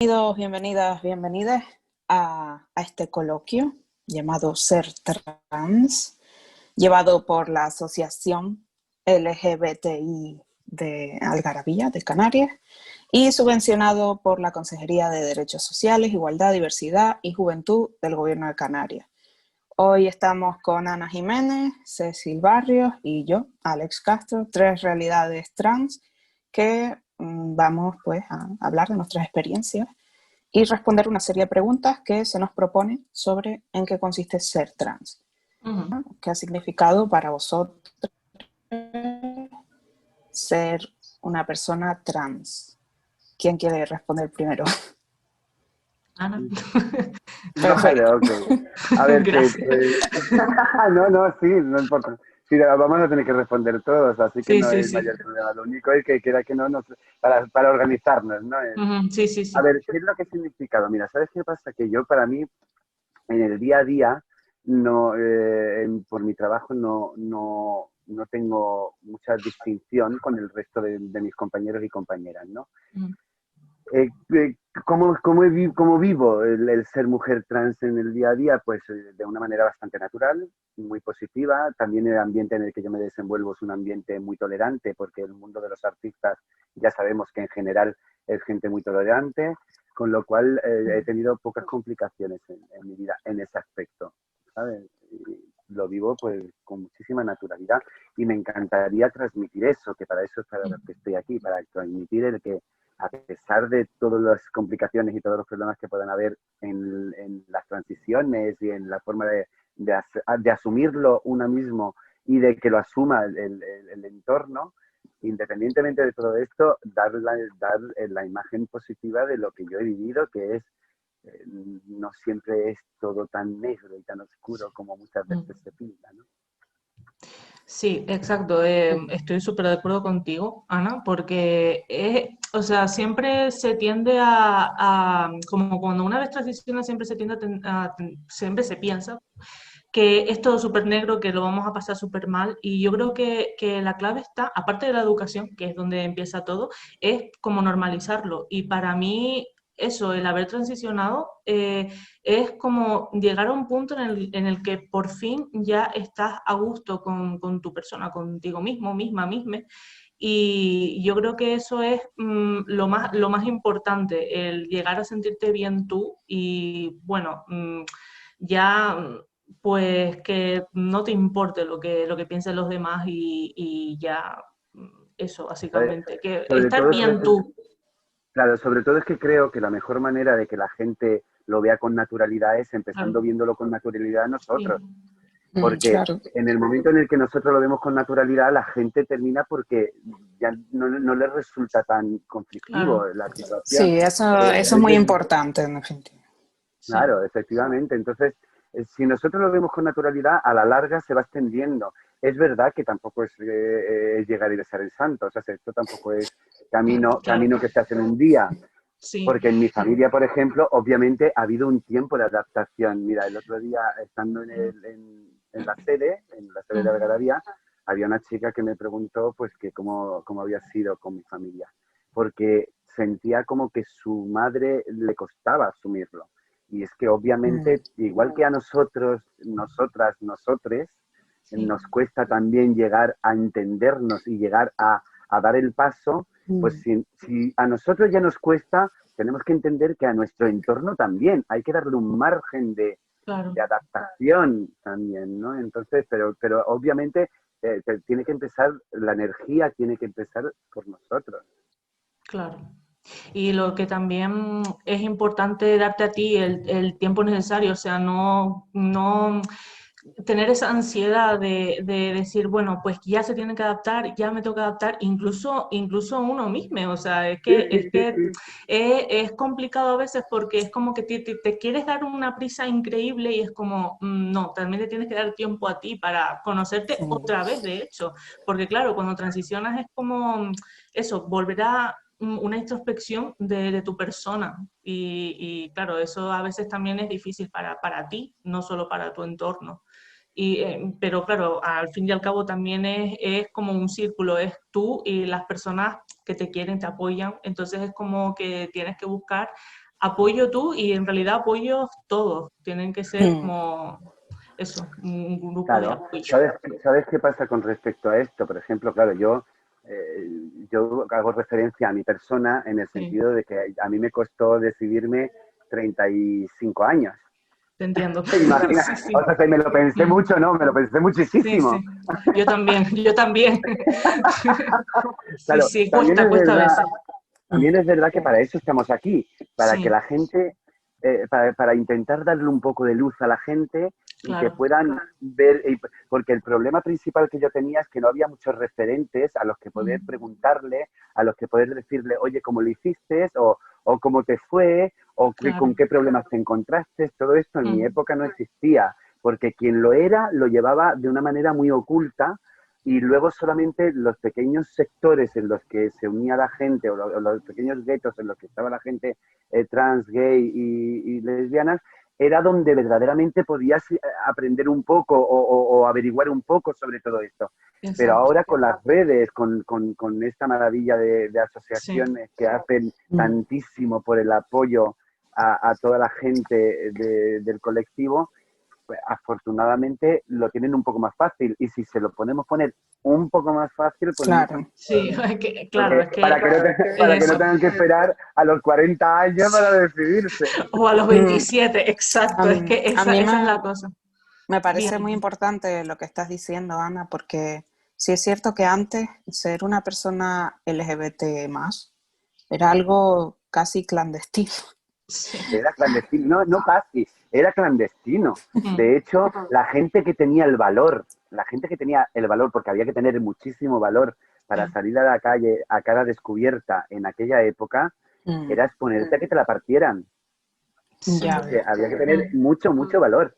Bienvenidos, bienvenidas, bienvenidas a este coloquio llamado Ser Trans, llevado por la Asociación LGBTI de Algarabía, de Canarias, y subvencionado por la Consejería de Derechos Sociales, Igualdad, Diversidad y Juventud del Gobierno de Canarias. Hoy estamos con Ana Jiménez, Cecil Barrios y yo, Alex Castro, tres realidades trans que vamos pues a hablar de nuestras experiencias y responder una serie de preguntas que se nos propone sobre en qué consiste ser trans. ¿Qué ha significado para vosotros ser una persona trans? ¿Quién quiere responder primero? Ana. Perfecto. Vale, ok. A ver, Gracias. no, sí, no importa. Sí, vamos a tener que responder todos, así que Sí, no sí, hay sí. mayor problema. Lo único es que queda que no nos... Para organizarnos, ¿no? Sí, sí, A sí. ver, ¿qué es lo que ha significado? Mira, ¿sabes qué pasa? Que yo, para mí, en el día a día, no, por mi trabajo, no tengo mucha distinción con el resto de mis compañeros y compañeras, ¿no? Eh, eh, ¿Cómo vivo el ser mujer trans en el día a día? Pues de una manera bastante natural, muy positiva. También el ambiente en el que yo me desenvuelvo es un ambiente muy tolerante, porque el mundo de los artistas ya sabemos que en general es gente muy tolerante, con lo cual he tenido pocas complicaciones en mi vida en ese aspecto, ¿sabes? Y lo vivo pues con muchísima naturalidad y me encantaría transmitir eso, que para eso es para lo que estoy aquí, para transmitir el que a pesar de todas las complicaciones y todos los problemas que puedan haber en las transiciones y en la forma de asumirlo uno mismo y de que lo asuma el entorno, independientemente de todo esto, dar la imagen positiva de lo que yo he vivido, que es no siempre es todo tan negro y tan oscuro como muchas veces se pinta, ¿no? Sí, exacto. Estoy súper de acuerdo contigo, Ana, porque o sea, siempre se tiende como cuando una vez transiciona, siempre se tiende siempre se piensa que es todo súper negro, que lo vamos a pasar súper mal. Y yo creo que la clave está, aparte de la educación, que es donde empieza todo, es como normalizarlo. Y para mí, eso, el haber transicionado, es como llegar a un punto en el que por fin ya estás a gusto con tu persona, contigo mismo, misma. Y yo creo que eso es lo más importante, el llegar a sentirte bien tú y, bueno, ya pues que no te importe lo que piensen los demás y ya eso, ¿Sabes? básicamente, que Sobre estar todo, bien tú. claro, sobre todo es que creo que la mejor manera de que la gente lo vea con naturalidad es empezando Claro, viéndolo con naturalidad nosotros. sí, Porque Claro. en el momento en el que nosotros lo vemos con naturalidad, la gente termina porque ya no le resulta tan conflictivo claro, la situación. Sí, eso es muy Es importante, en definitiva. sí, Claro, efectivamente. Entonces, si nosotros lo vemos con naturalidad, a la larga se va extendiendo. Es verdad que tampoco es llegar y besar el santo, o sea, esto tampoco es claro, camino que se hace en un día, sí, porque en mi familia, por ejemplo, obviamente ha habido un tiempo de adaptación. Mira, el otro día, estando en la sede de Algarabía, había una chica que me preguntó pues que cómo había sido con mi familia, porque sentía como que su madre le costaba asumirlo. Y es que obviamente, igual que a nosotros, nosotres, sí, nos cuesta también llegar a entendernos y llegar a dar el paso, pues si a nosotros ya nos cuesta, tenemos que entender que a nuestro entorno también hay que darle un margen claro, de adaptación también, ¿no? Entonces, pero obviamente tiene que empezar, la energía tiene que empezar por nosotros. claro. Y lo que también es importante darte a ti el tiempo necesario, o sea, no tener esa ansiedad de decir, bueno, pues ya se tiene que adaptar, ya me tengo que adaptar, incluso uno mismo, o sea, Sí, es sí, sí, que sí. es complicado a veces porque es como que te quieres dar una prisa increíble y es como, no, también te tienes que dar tiempo a ti para conocerte otra vez, de hecho, porque claro, cuando transicionas es como eso, volver a una introspección de tu persona y, claro, eso a veces también es difícil para ti, no solo para tu entorno. Pero claro, al fin y al cabo también es como un círculo, es tú y las personas que te quieren, te apoyan, entonces es como que tienes que buscar apoyo tú y en realidad apoyo todos. Tienen que ser como eso, un grupo de Claro, apoyo. ¿sabes qué pasa con respecto a esto? Por ejemplo, claro, yo hago referencia a mi persona en el Sí, sentido de que a mí me costó decidirme 35 años. te entiendo. Imagina, Sí, sí. o sea, que me lo pensé mucho, ¿no? Me lo pensé Sí, sí. muchísimo. Yo también, yo también. Sí, Claro, sí, cuesta a veces. también es verdad que para eso estamos aquí, para que Sí, la gente, para intentar darle un poco de luz a la gente y que claro. puedan ver, porque el problema principal que yo tenía es que no había muchos referentes a los que poder preguntarle, a los que poder decirle, oye, ¿cómo lo hiciste? O cómo te fue, o con Claro. qué problemas te encontraste. Todo esto en mi época no existía, porque quien lo era lo llevaba de una manera muy oculta y luego solamente los pequeños sectores en los que se unía la gente o los pequeños guetos en los que estaba la gente trans, gay y lesbianas, era donde verdaderamente podías aprender un poco o averiguar un poco sobre todo esto. Pero Exacto. ahora con las redes, con esta maravilla de Sí, asociaciones que hacen tantísimo por el apoyo a toda la gente del colectivo, pues, afortunadamente lo tienen un poco más fácil. Y si se lo podemos poner un poco más fácil, pues mucho Claro. mejor. sí, claro, es que Para que no eso. tengan que esperar a los 40 años para decidirse. O a los Mm, 27, A, exacto, es que a esa, mí esa es la cosa. me parece muy Bien, importante lo que estás diciendo, Ana, porque sí es cierto que antes ser una persona LGBT más era algo casi clandestino. sí. Era clandestino, no casi, era clandestino. Mm, De hecho, la gente que tenía el valor, porque había que tener muchísimo valor para sí, salir a la calle a cara descubierta en aquella época, Mm, era exponerte a que te la partieran. sí. ya Porque ves. había que tener Mm, mucho, mucho valor.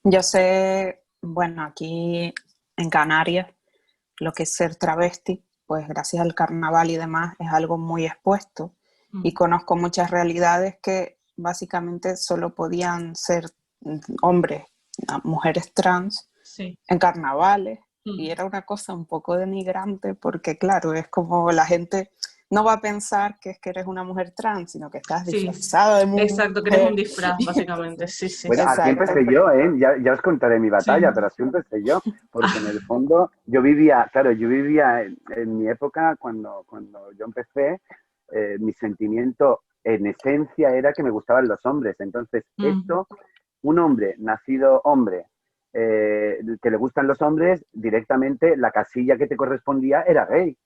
Yo sé, bueno, aquí en Canarias, lo que es ser travesti, pues gracias al carnaval y demás, es algo muy expuesto. Y mm, conozco muchas realidades que básicamente solo podían ser hombres, mujeres trans sí. en carnavales. Y Mm. era una cosa un poco denigrante porque, claro, es como la gente no va a pensar que es que eres una mujer trans, sino que estás Sí, disfrazada de exacto, que eres un mujer. disfraz, básicamente, sí, sí. Bueno, así Exacto. empecé yo, ¿eh? Ya os contaré mi Sí. batalla, pero así empecé yo, porque en el fondo yo vivía en mi época cuando yo empecé, mi sentimiento en esencia era que me gustaban los hombres. Entonces, Mm, un hombre nacido hombre, que le gustan los hombres, directamente la casilla que te correspondía era gay.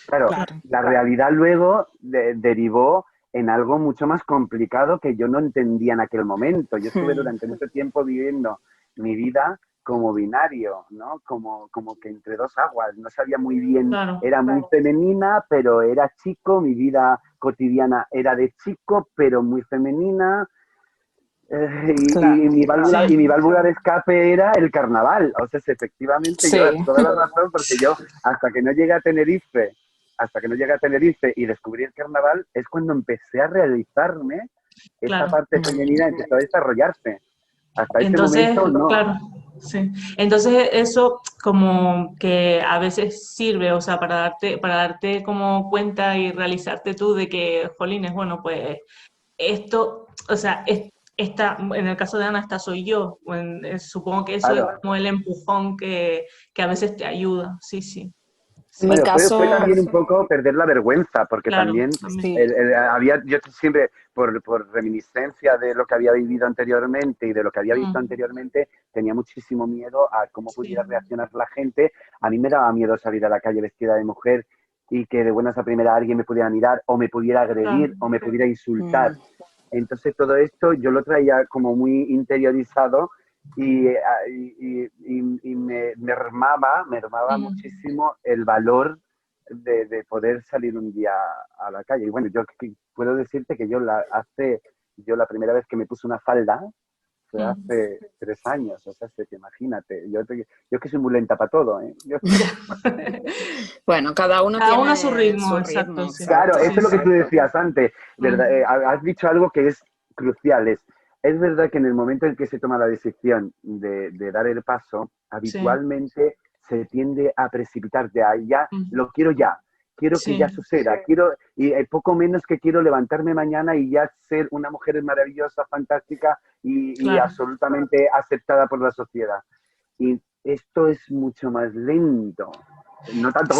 Claro, Claro. la realidad luego derivó en algo mucho más complicado que yo no entendía en aquel momento. Yo estuve Hmm, durante mucho tiempo viviendo mi vida como binario, ¿no? Como que entre dos aguas. No sabía muy bien, claro. era muy femenina, pero era chico. Mi vida cotidiana era de chico, pero muy femenina. Y claro. Sí, mi válvula de escape era el carnaval. O sea, efectivamente, Sí, llevas toda la razón, porque yo, hasta que no llegué a Tenerife y descubrí el carnaval, es cuando empecé a realizarme, esta claro. parte femenina empezó a desarrollarse. Hasta ese Entonces, momento, no. claro, sí. Entonces eso como que a veces sirve, o sea, para darte como cuenta y realizarte tú de que, jolines, bueno, pues esto, o sea, en el caso de Ana, esta soy yo. Supongo que eso es Claro. como el empujón que a veces te ayuda. Sí, sí, en mi sí, Bueno, fue caso, también un poco perder la vergüenza, porque claro, también también. sí. yo siempre, por reminiscencia de lo que había vivido anteriormente y de lo que había visto Mm, anteriormente, tenía muchísimo miedo a cómo sí, pudiera reaccionar la gente. A mí me daba miedo salir a la calle vestida de mujer y que de buenas a primera alguien me pudiera mirar o me pudiera claro. agredir o me pudiera insultar. Mm, Entonces todo esto yo lo traía como muy interiorizado y, y mermaba Mm, muchísimo el valor de poder salir un día a la calle. Y bueno, yo puedo decirte que yo la primera vez que me puse una falda fue mm. hace 3 años, o sea, que imagínate, yo que soy muy lenta para todo, ¿eh? Ya. bueno, cada uno Cada uno a su tiene ritmo, su exacto, ritmo, sí. Claro, exacto. eso Sí, es lo que sí. tú decías antes, ¿verdad? Mm, Has dicho algo que es crucial. Es verdad que en el momento en que se toma la decisión de dar el paso, sí. habitualmente se tiende a precipitar de ahí, ya, Mm, lo quiero ya. quiero que ya Sí, suceda, quiero, y poco menos que quiero levantarme mañana y ya ser una mujer maravillosa, fantástica y claro. absolutamente aceptada por la sociedad. Y esto es mucho más lento. No Sí. tanto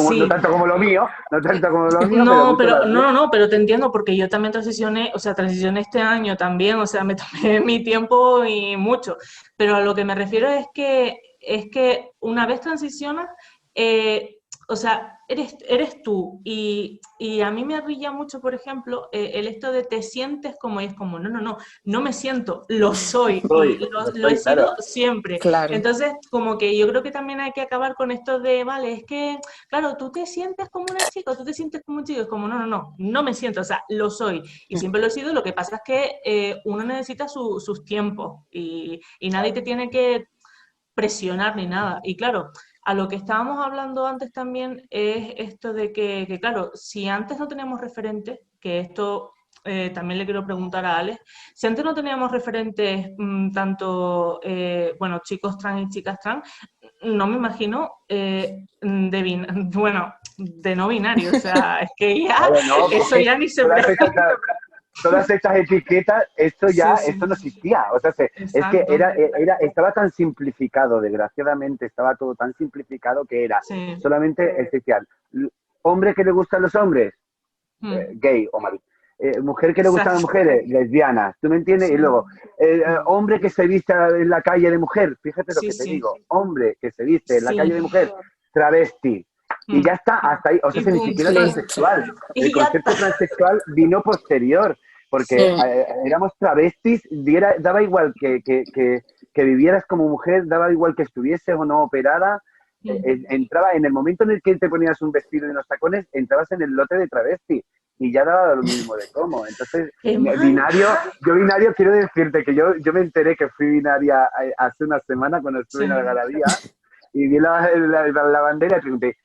como lo mío, no tanto como lo mío, pero No, mucho más lento. pero te entiendo porque yo también transicioné, o sea, transicioné este año también, o sea, me tomé mi tiempo y mucho, pero a lo que me refiero es que una vez transicionas, eh, o sea, eres tú y a mí me rilla mucho, por ejemplo, el esto de te sientes como y es como, no me siento, lo soy y Lo lo he soy, claro. sido siempre. Claro. Entonces, como que yo creo que también hay que acabar con esto de, vale, es que claro, tú te sientes como una chica, o tú te sientes como un chico, es como, no me siento, o sea, lo soy, y siempre lo he sido, lo que pasa es que uno necesita sus tiempos, y nadie te tiene que presionar ni nada, y claro, a lo que estábamos hablando antes también es esto de que claro, si antes no teníamos referentes, que esto también le quiero preguntar a Alex, si antes no teníamos referentes tanto, bueno, chicos trans y chicas trans, no me imagino bueno, de no binario, o sea, es que ya, Claro, no, eso porque ya ni se todas pregunta. estas, todas estas etiquetas, Sí, esto sí, no existía. O sea, es que exacto, estaba tan simplificado, desgraciadamente, estaba todo tan simplificado que era sí. solamente esencial. Hombre que le gustan los hombres, Mm, gay o marico. Mujer que le gustan las exacto, mujeres, lesbianas, ¿tú me entiendes? Y sí, luego, hombre que se viste en la calle de mujer, fíjate lo sí, que te sí, digo, hombre que se viste en la sí. calle de mujer, travesti. Y ya Mm, está, hasta ahí, o sea, y ni punto. siquiera Listo. transexual. El Y ya concepto está. transexual vino posterior, porque Mm, éramos travestis, daba igual que vivieras como mujer, daba igual que estuvieses o no operada, Mm. entraba en el momento en el que te ponías un vestido y unos tacones, entrabas en el lote de travesti y ya daba lo mismo de cómo. Entonces, Qué mal. binario quiero decirte que yo me enteré que fui binaria hace una semana cuando estuve en Sí, Algarabía y vi la bandera y pregunté,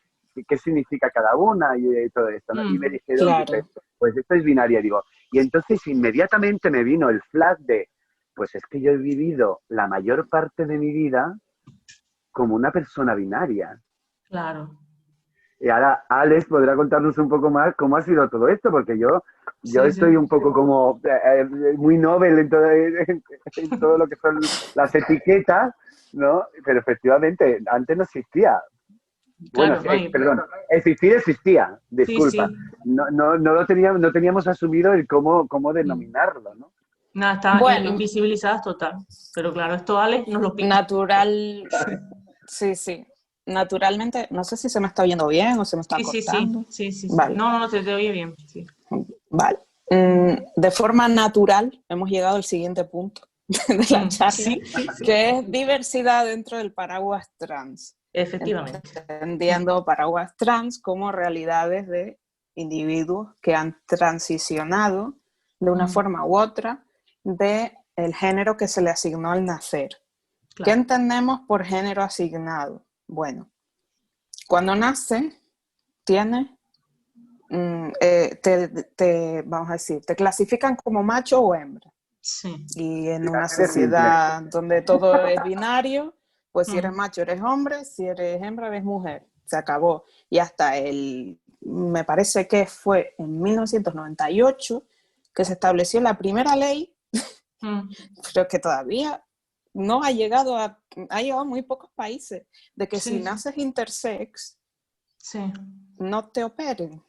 ¿qué significa cada una? Y todo esto, ¿no? Y me mm, dijeron, dice, claro. pues esto es binaria, digo. Y entonces inmediatamente me vino el flash de, pues es que yo he vivido la mayor parte de mi vida como una persona binaria. claro, Y ahora Alex podrá contarnos un poco más cómo ha sido todo esto, porque yo sí, estoy sí. un poco como muy novel en todo lo que son las etiquetas, ¿no? Pero efectivamente, antes no existía. Bueno, Claro, no, perdón, existía, sí, disculpa. sí. No teníamos asumido el cómo Mm. denominarlo, ¿no? Nada, está Bueno, invisibilizadas total. Pero claro, esto Alex nos lo pica. natural, Sí, sí, sí. Naturalmente, no sé si se me está oyendo bien o se me está sí, sí, sí, cortando. sí, sí, sí. Vale, No, te oye bien, sí. vale. De forma natural hemos llegado al siguiente punto de la charla, Sí, sí, sí. que es diversidad dentro del paraguas trans. Efectivamente. Entendiendo paraguas trans como realidades de individuos que han transicionado de una Mm, forma u otra de el género que se le asignó al nacer. ¿Qué claro. entendemos por género asignado? Bueno, cuando nace, tiene, vamos a decir, te clasifican como macho o hembra. Sí. Y en una Así de simple. sociedad donde todo es binario, pues si eres Mm, macho eres hombre, si eres hembra eres mujer. Se acabó. Y hasta me parece que fue en 1998 que se estableció la primera ley, mm, pero que todavía no ha llegado a muy pocos países, de que si sí, naces intersex, sí. no te operen.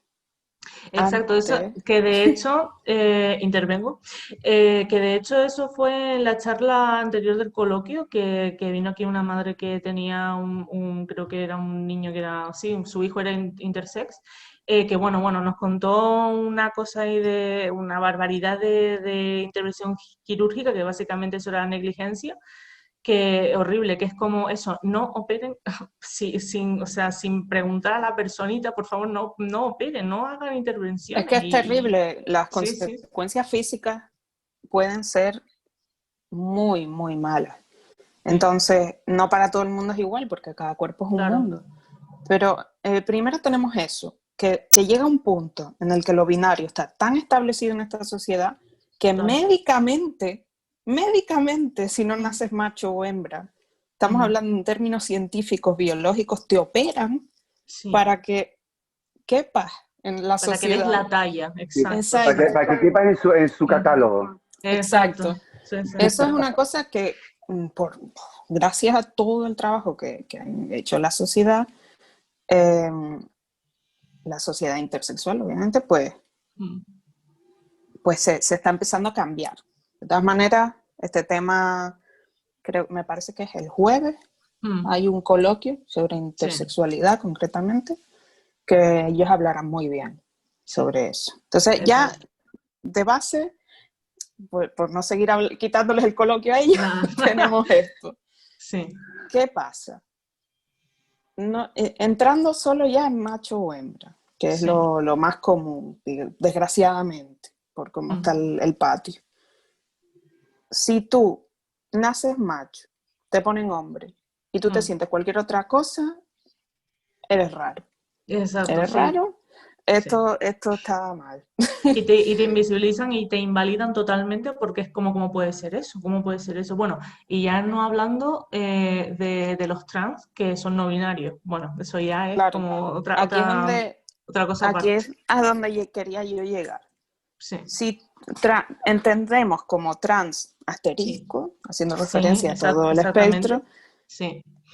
Exacto, eso Antes, que de hecho, intervengo, que de hecho eso fue en la charla anterior del coloquio, que vino aquí una madre que tenía creo que era un niño que era, sí, su hijo era intersex, que bueno, nos contó una cosa ahí de una barbaridad de intervención quirúrgica, que básicamente eso era negligencia, que horrible, que es como eso, no operen o sea, sin preguntar a la personita, por favor, no operen, no hagan es intervenciones. que es terrible. Las Sí, sí, consecuencias físicas pueden ser muy, muy malas. sí, Entonces, no para todo el mundo es igual, porque cada cuerpo es un claro. mundo. Pero primero tenemos eso, que llega un punto en el que lo binario está tan establecido en esta sociedad que Total. médicamente, si no Mm, naces macho o hembra, estamos ujú, hablando en términos científicos, biológicos, te operan sí, para que quepas en la Para que des sociedad. la talla, Sí, exacto. Exacto. para que quepa en su catálogo. Exacto. Sí, sí. Eso es una cosa que, gracias a todo el trabajo que han hecho eh, la sociedad intersexual, obviamente, pues se está empezando a cambiar. De todas maneras, este tema, me parece que es el jueves, hay un coloquio sobre intersexualidad concretamente, que ellos hablarán muy bien sobre eso. Entonces, ya de base, por no seguir quitándoles el coloquio a ellos, tenemos esto. Sí. ¿Qué pasa? No, entrando solo ya en macho o hembra, que es lo más común, desgraciadamente, por cómo está el patio. Si tú naces macho, te ponen hombre, y tú te sientes cualquier otra cosa, eres raro. Exacto, Eres sí. raro, esto está mal. Y te invisibilizan y te invalidan totalmente porque es como, ¿cómo puede ser eso? ¿Cómo puede ser eso? Bueno, y ya no hablando de los trans, que son no binarios. Bueno, eso ya es Claro, como otra cosa aquí aparte. es a donde quería yo llegar. Sí. Si entendemos como trans asterisco, haciendo referencia a todo el espectro,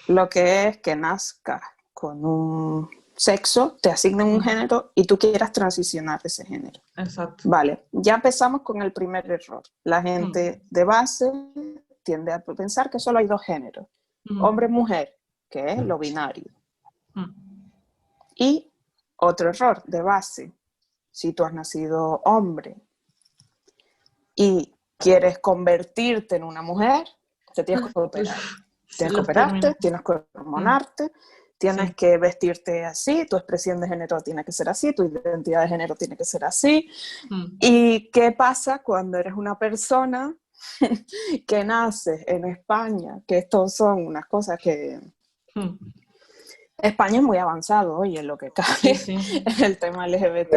lo que es que nazcas con un sexo, te asignen un género y tú quieras transicionar ese género. Exacto. Vale, ya empezamos con el primer error. La gente de base tiende a pensar que solo hay dos géneros, hombre-mujer, que es lo binario. Y otro error de base, si tú has nacido hombre y quieres convertirte en una mujer, te tienes que operar. Tienes que operarte, tienes que hormonarte, tienes que vestirte así, tu expresión de género tiene que ser así, tu identidad de género tiene que ser así. ¿Y qué pasa cuando eres una persona que nace en España? Que estos son unas cosas que... España es muy avanzado hoy en lo que cabe en el tema LGBT+.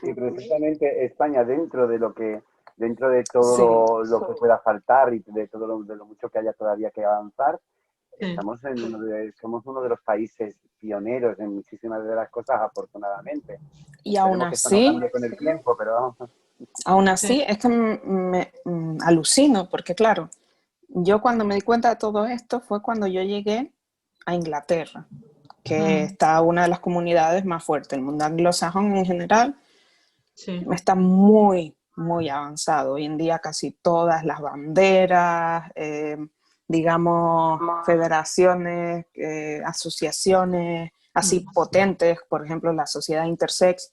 Y precisamente España, dentro de todo lo que pueda faltar y de lo mucho que haya todavía que avanzar, somos uno de los países pioneros en muchísimas de las cosas, afortunadamente. Y aún Esperemos que esto no así, cambie con el tiempo, pero vamos. Aún así, es que me alucino, porque claro, yo cuando me di cuenta de todo esto fue cuando yo llegué a Inglaterra, que está una de las comunidades más fuertes. El mundo anglosajón en general está muy, muy avanzado. Hoy en día casi todas las banderas, digamos, federaciones, asociaciones así potentes, por ejemplo, la sociedad intersex,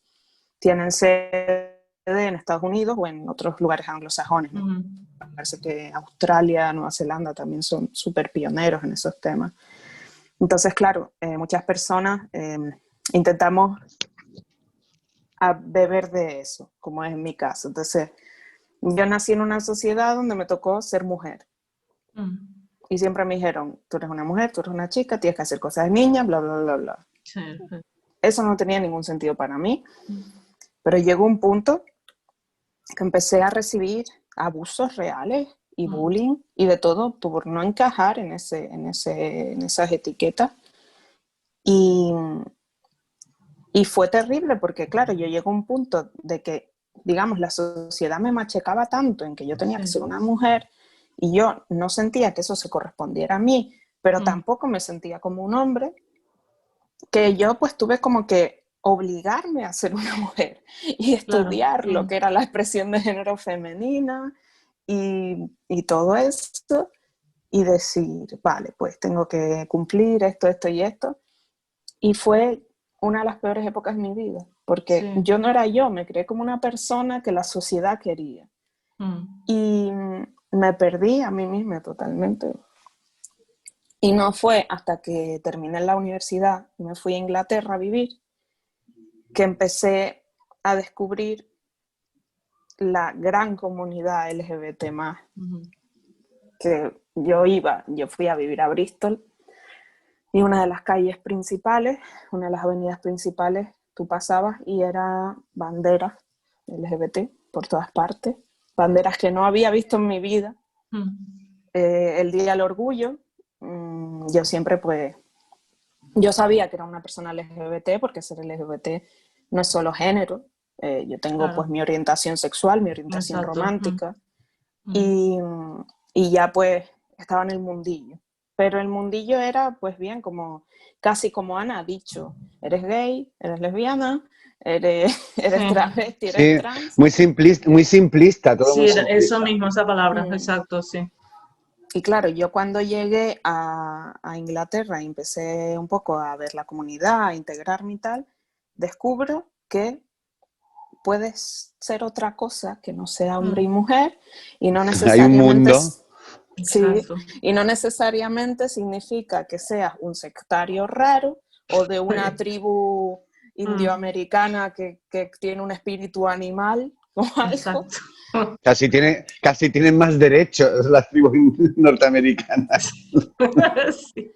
tienen sede en Estados Unidos o en otros lugares anglosajones. Me parece que Australia, Nueva Zelanda también son súper pioneros en esos temas. Entonces, claro, muchas personas intentamos beber de eso, como es en mi caso. Entonces, yo nací en una sociedad donde me tocó ser mujer. Y siempre me dijeron, tú eres una mujer, tú eres una chica, tienes que hacer cosas de niña, bla, bla, bla, bla. Eso no tenía ningún sentido para mí. Pero llegó un punto que empecé a recibir abusos reales y bullying y de todo por no encajar en esas etiquetas. Y fue terrible porque, claro, yo llegué a un punto de que, digamos, la sociedad me machacaba tanto en que yo tenía que ser una mujer y yo no sentía que eso se correspondiera a mí, pero tampoco me sentía como un hombre, que yo pues tuve como que obligarme a ser una mujer y estudiar lo que era la expresión de género femenina y todo esto y decir, vale, pues tengo que cumplir esto, esto y esto. Y fue una de las peores épocas de mi vida, porque yo no era yo, me creé como una persona que la sociedad quería. Y me perdí a mí misma totalmente. Y no fue hasta que terminé la universidad y me fui a Inglaterra a vivir que empecé a descubrir la gran comunidad LGBT+. Que yo fui a vivir a Bristol y una de las calles principales, una de las avenidas principales, tú pasabas y era banderas LGBT por todas partes, banderas que no había visto en mi vida. El Día del Orgullo, yo siempre pues, yo sabía que era una persona LGBT porque ser LGBT no es solo género. Yo tengo pues mi orientación sexual, mi orientación romántica. Y ya pues estaba en el mundillo. Pero el mundillo era pues bien como, casi como Ana ha dicho, eres gay, eres lesbiana, eres travesti, eres trans. Muy simplista, todo muy simplista. Eso mismo, esa palabra, exacto, sí. Y claro, yo cuando llegué a Inglaterra y empecé un poco a ver la comunidad, a integrarme y tal, descubro que puedes ser otra cosa que no sea hombre y mujer y no necesariamente... Hay un mundo. Sí, y no necesariamente significa que seas un sectario raro o de una tribu indioamericana que tiene un espíritu animal o algo. Exacto. Casi tienen más derechos las tribus norteamericanas. Sí.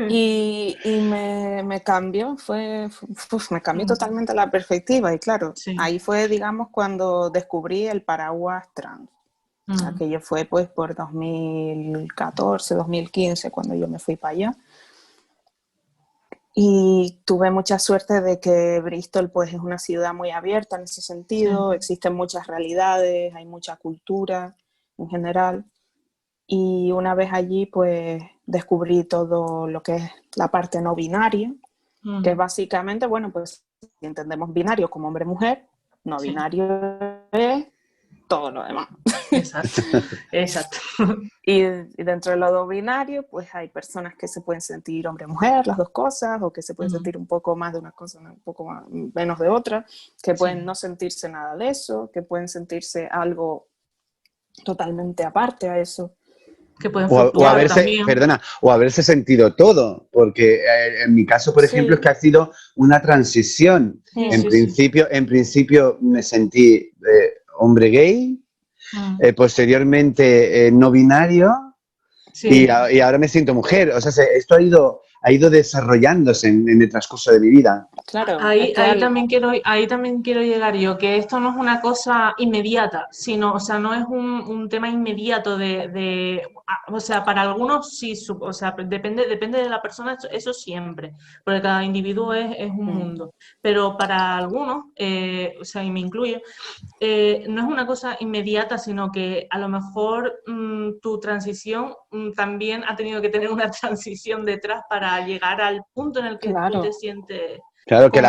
Y me cambió, me cambió totalmente la perspectiva y claro, ahí fue, digamos, cuando descubrí el paraguas trans. Aquello fue pues por 2014, 2015, cuando yo me fui para allá. Y tuve mucha suerte de que Bristol pues es una ciudad muy abierta en ese sentido, existen muchas realidades, hay mucha cultura en general. Y una vez allí pues descubrí todo lo que es la parte no binaria, que básicamente, bueno, pues si entendemos binario como hombre-mujer, no binario es todo lo demás. Exacto. Y dentro de lo binario, pues hay personas que se pueden sentir hombre-mujer, las dos cosas, o que se pueden sentir un poco más de una cosa, un poco menos de otra, que pueden no sentirse nada de eso, que pueden sentirse algo totalmente aparte a eso. Que pueden fluctuar también. O haberse sentido todo, porque en mi caso, por ejemplo, es que ha sido una transición. En principio me sentí hombre gay, posteriormente no binario y ahora me siento mujer. O sea, esto ha ido desarrollándose en el transcurso de mi vida. Claro, ahí también quiero llegar yo, que esto no es una cosa inmediata, sino, o sea, no es un tema inmediato o sea, para algunos sí, o sea, depende de la persona, eso siempre, porque cada individuo es un mundo, pero para algunos, o sea, y me incluyo, no es una cosa inmediata, sino que a lo mejor tu transición también ha tenido que tener una transición detrás para llegar al punto en el que tú te sientes... Claro, que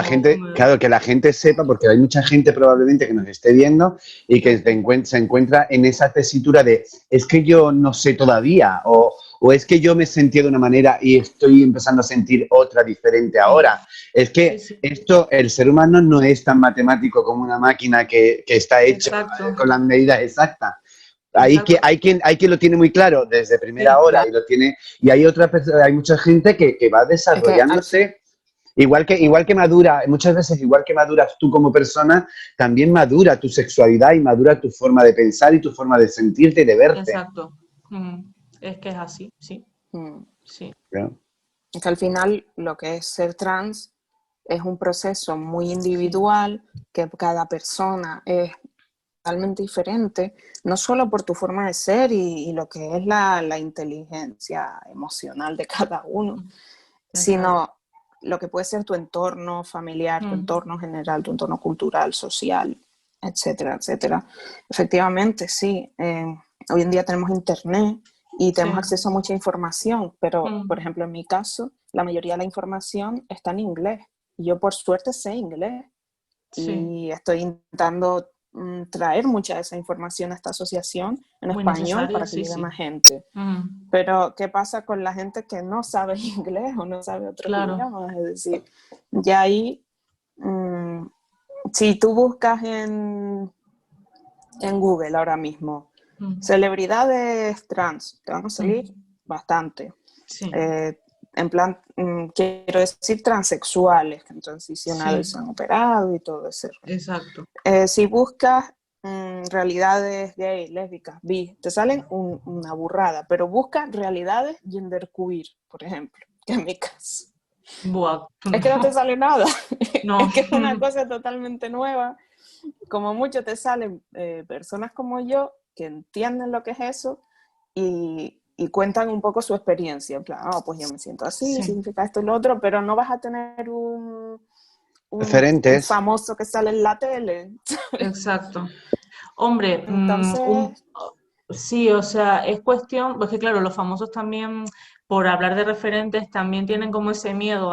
la gente sepa, porque hay mucha gente probablemente que nos esté viendo y que se encuentra en esa tesitura de es que yo no sé todavía o es que yo me sentía de una manera y estoy empezando a sentir otra diferente ahora. Es que el ser humano no es tan matemático como una máquina que está hecha con las medidas exactas. Hay quien lo tiene muy claro desde primera hora y lo tiene, y hay mucha gente que va desarrollándose. Igual que madura, muchas veces igual que maduras tú como persona, también madura tu sexualidad y madura tu forma de pensar y tu forma de sentirte y de verte. Exacto. Es que es así, sí. Sí. Es que al final lo que es ser trans es un proceso muy individual, que cada persona es totalmente diferente, no solo por tu forma de ser y lo que es la inteligencia emocional de cada uno, sino lo que puede ser tu entorno familiar, tu entorno general, tu entorno cultural, social, etcétera, etcétera. Efectivamente, sí. Hoy en día tenemos internet y tenemos acceso a mucha información, pero, por ejemplo, en mi caso, la mayoría de la información está en inglés. Yo, por suerte, sé inglés y estoy intentando traer mucha de esa información a esta asociación en español para que llegue más gente. Pero, ¿qué pasa con la gente que no sabe inglés o no sabe otros idiomas? Es decir, ya ahí, si tú buscas en Google ahora mismo, celebridades trans, te van a salir bastante. En plan, quiero decir transexuales que han transicionado y se han operado y todo eso. Exacto. Si buscas realidades gay, lésbicas, bi, te salen una burrada, pero busca realidades genderqueer, por ejemplo, que en mi caso. Buah, es que no te sale nada. No. Es que es una cosa totalmente nueva. Como mucho te salen personas como yo que entienden lo que es eso y cuentan un poco su experiencia. En plan, pues yo me siento así, significa esto y lo otro, pero no vas a tener un un referentes. famoso que sale en la tele. Exacto. Hombre, Entonces, sí, o sea, es cuestión, porque claro, los famosos también, por hablar de referentes, también tienen como ese miedo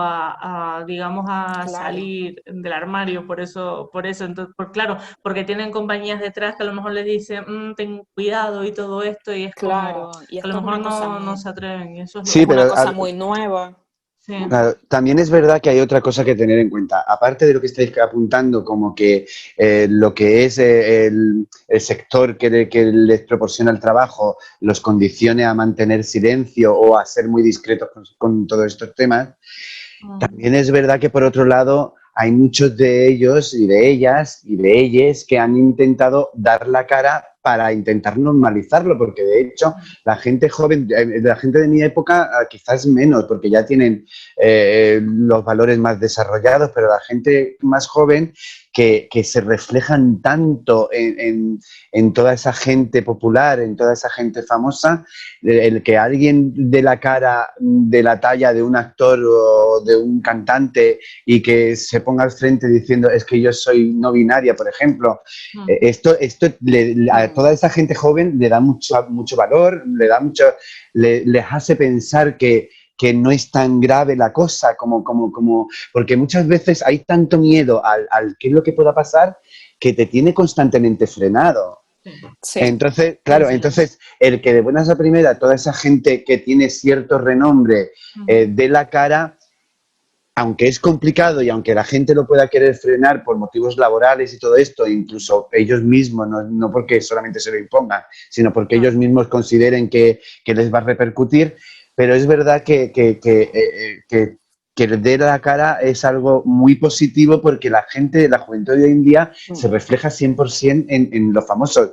digamos, a claro, salir del armario, entonces, claro, porque tienen compañías detrás que a lo mejor les dicen, ten cuidado y todo esto, y es como claro. Y que a lo esto es mejor una cosa no muy, se atreven, y eso es es Sí, lo, una pero cosa muy nueva. sí, claro, también es verdad que hay otra cosa que tener en cuenta. Aparte de lo que estáis apuntando, como que lo que es el sector que les proporciona el trabajo los condicione a mantener silencio o a ser muy discretos con todos estos temas, mm, también es verdad que por otro lado hay muchos de ellos y de ellas y de ellas que han intentado dar la cara para intentar normalizarlo, porque de hecho la gente joven, la gente de mi época quizás menos, porque ya tienen los valores más desarrollados, pero la gente más joven que se reflejan tanto en toda esa gente popular, en toda esa gente famosa, el que alguien dé la cara de la talla de un actor o de un cantante y que se ponga al frente diciendo es que yo soy no binaria, por ejemplo, mm, esto a toda esa gente joven le da mucho valor, les hace pensar que no es tan grave la cosa porque muchas veces hay tanto miedo al qué es lo que pueda pasar que te tiene constantemente frenado. sí, Sí, Entonces, sí, claro, sí, entonces el que de buenas a primera toda esa gente que tiene cierto renombre ujú, dé la cara, aunque es complicado y aunque la gente lo pueda querer frenar por motivos laborales y todo esto, incluso ellos mismos, no porque solamente se lo impongan, sino porque ellos claro, mismos consideren que les va a repercutir, pero es verdad que le dé la cara es algo muy positivo porque la gente, la juventud de hoy en día se mm, refleja 100% en los famosos.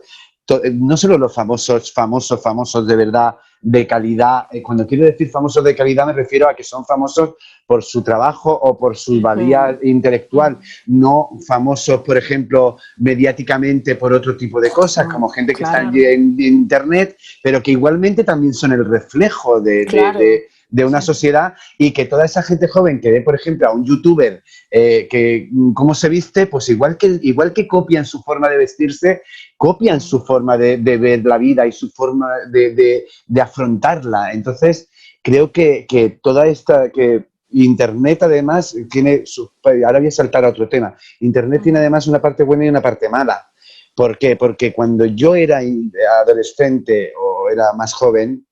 No solo los famosos de verdad, de calidad. Cuando quiero decir famosos de calidad me refiero a que son famosos por su trabajo o por su sí, valía intelectual, mm, no famosos, por ejemplo, mediáticamente por otro tipo de cosas, como gente que está claro, claro, en Internet, pero que igualmente también son el reflejo claro. de una sí, sociedad y que toda esa gente joven que ve, por ejemplo, a un youtuber que cómo se viste, pues igual que copian su forma de vestirse, copian mm, su forma de ver la vida y su forma de afrontarla. Entonces, creo que toda esta, que Internet además tiene, ahora voy a saltar a otro tema, Internet tiene ujú, además una parte buena y una parte mala. ¿Por qué? Porque cuando yo era adolescente o era más joven,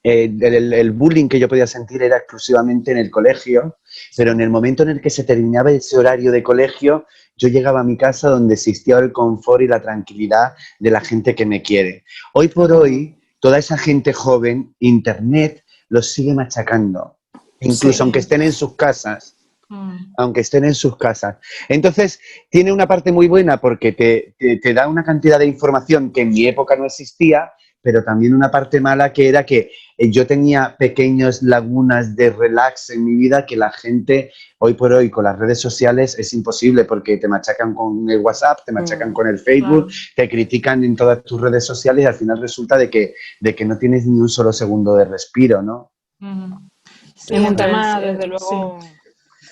el bullying que yo podía sentir era exclusivamente en el colegio, pero sí, en el momento en el que se terminaba ese horario de colegio, yo llegaba a mi casa donde existía el confort y la tranquilidad de la gente que me quiere. Hoy por claro, Mm, hoy, toda esa gente joven, Internet los sigue machacando, incluso sí, aunque sí, estén en sus casas. mm, Aunque estén en sus casas. Entonces, tiene una parte muy buena porque te da una cantidad de información que en mi época no existía, pero también una parte mala que era que yo tenía pequeñas lagunas de relax en mi vida que la gente hoy por hoy con las redes sociales es imposible porque te machacan con el WhatsApp, te machacan mm, con el Facebook, claro, te critican en todas tus redes sociales y al final resulta de que no tienes ni un solo segundo de respiro, ¿no? ujú. Sí, es un entre tema, desde sí. luego,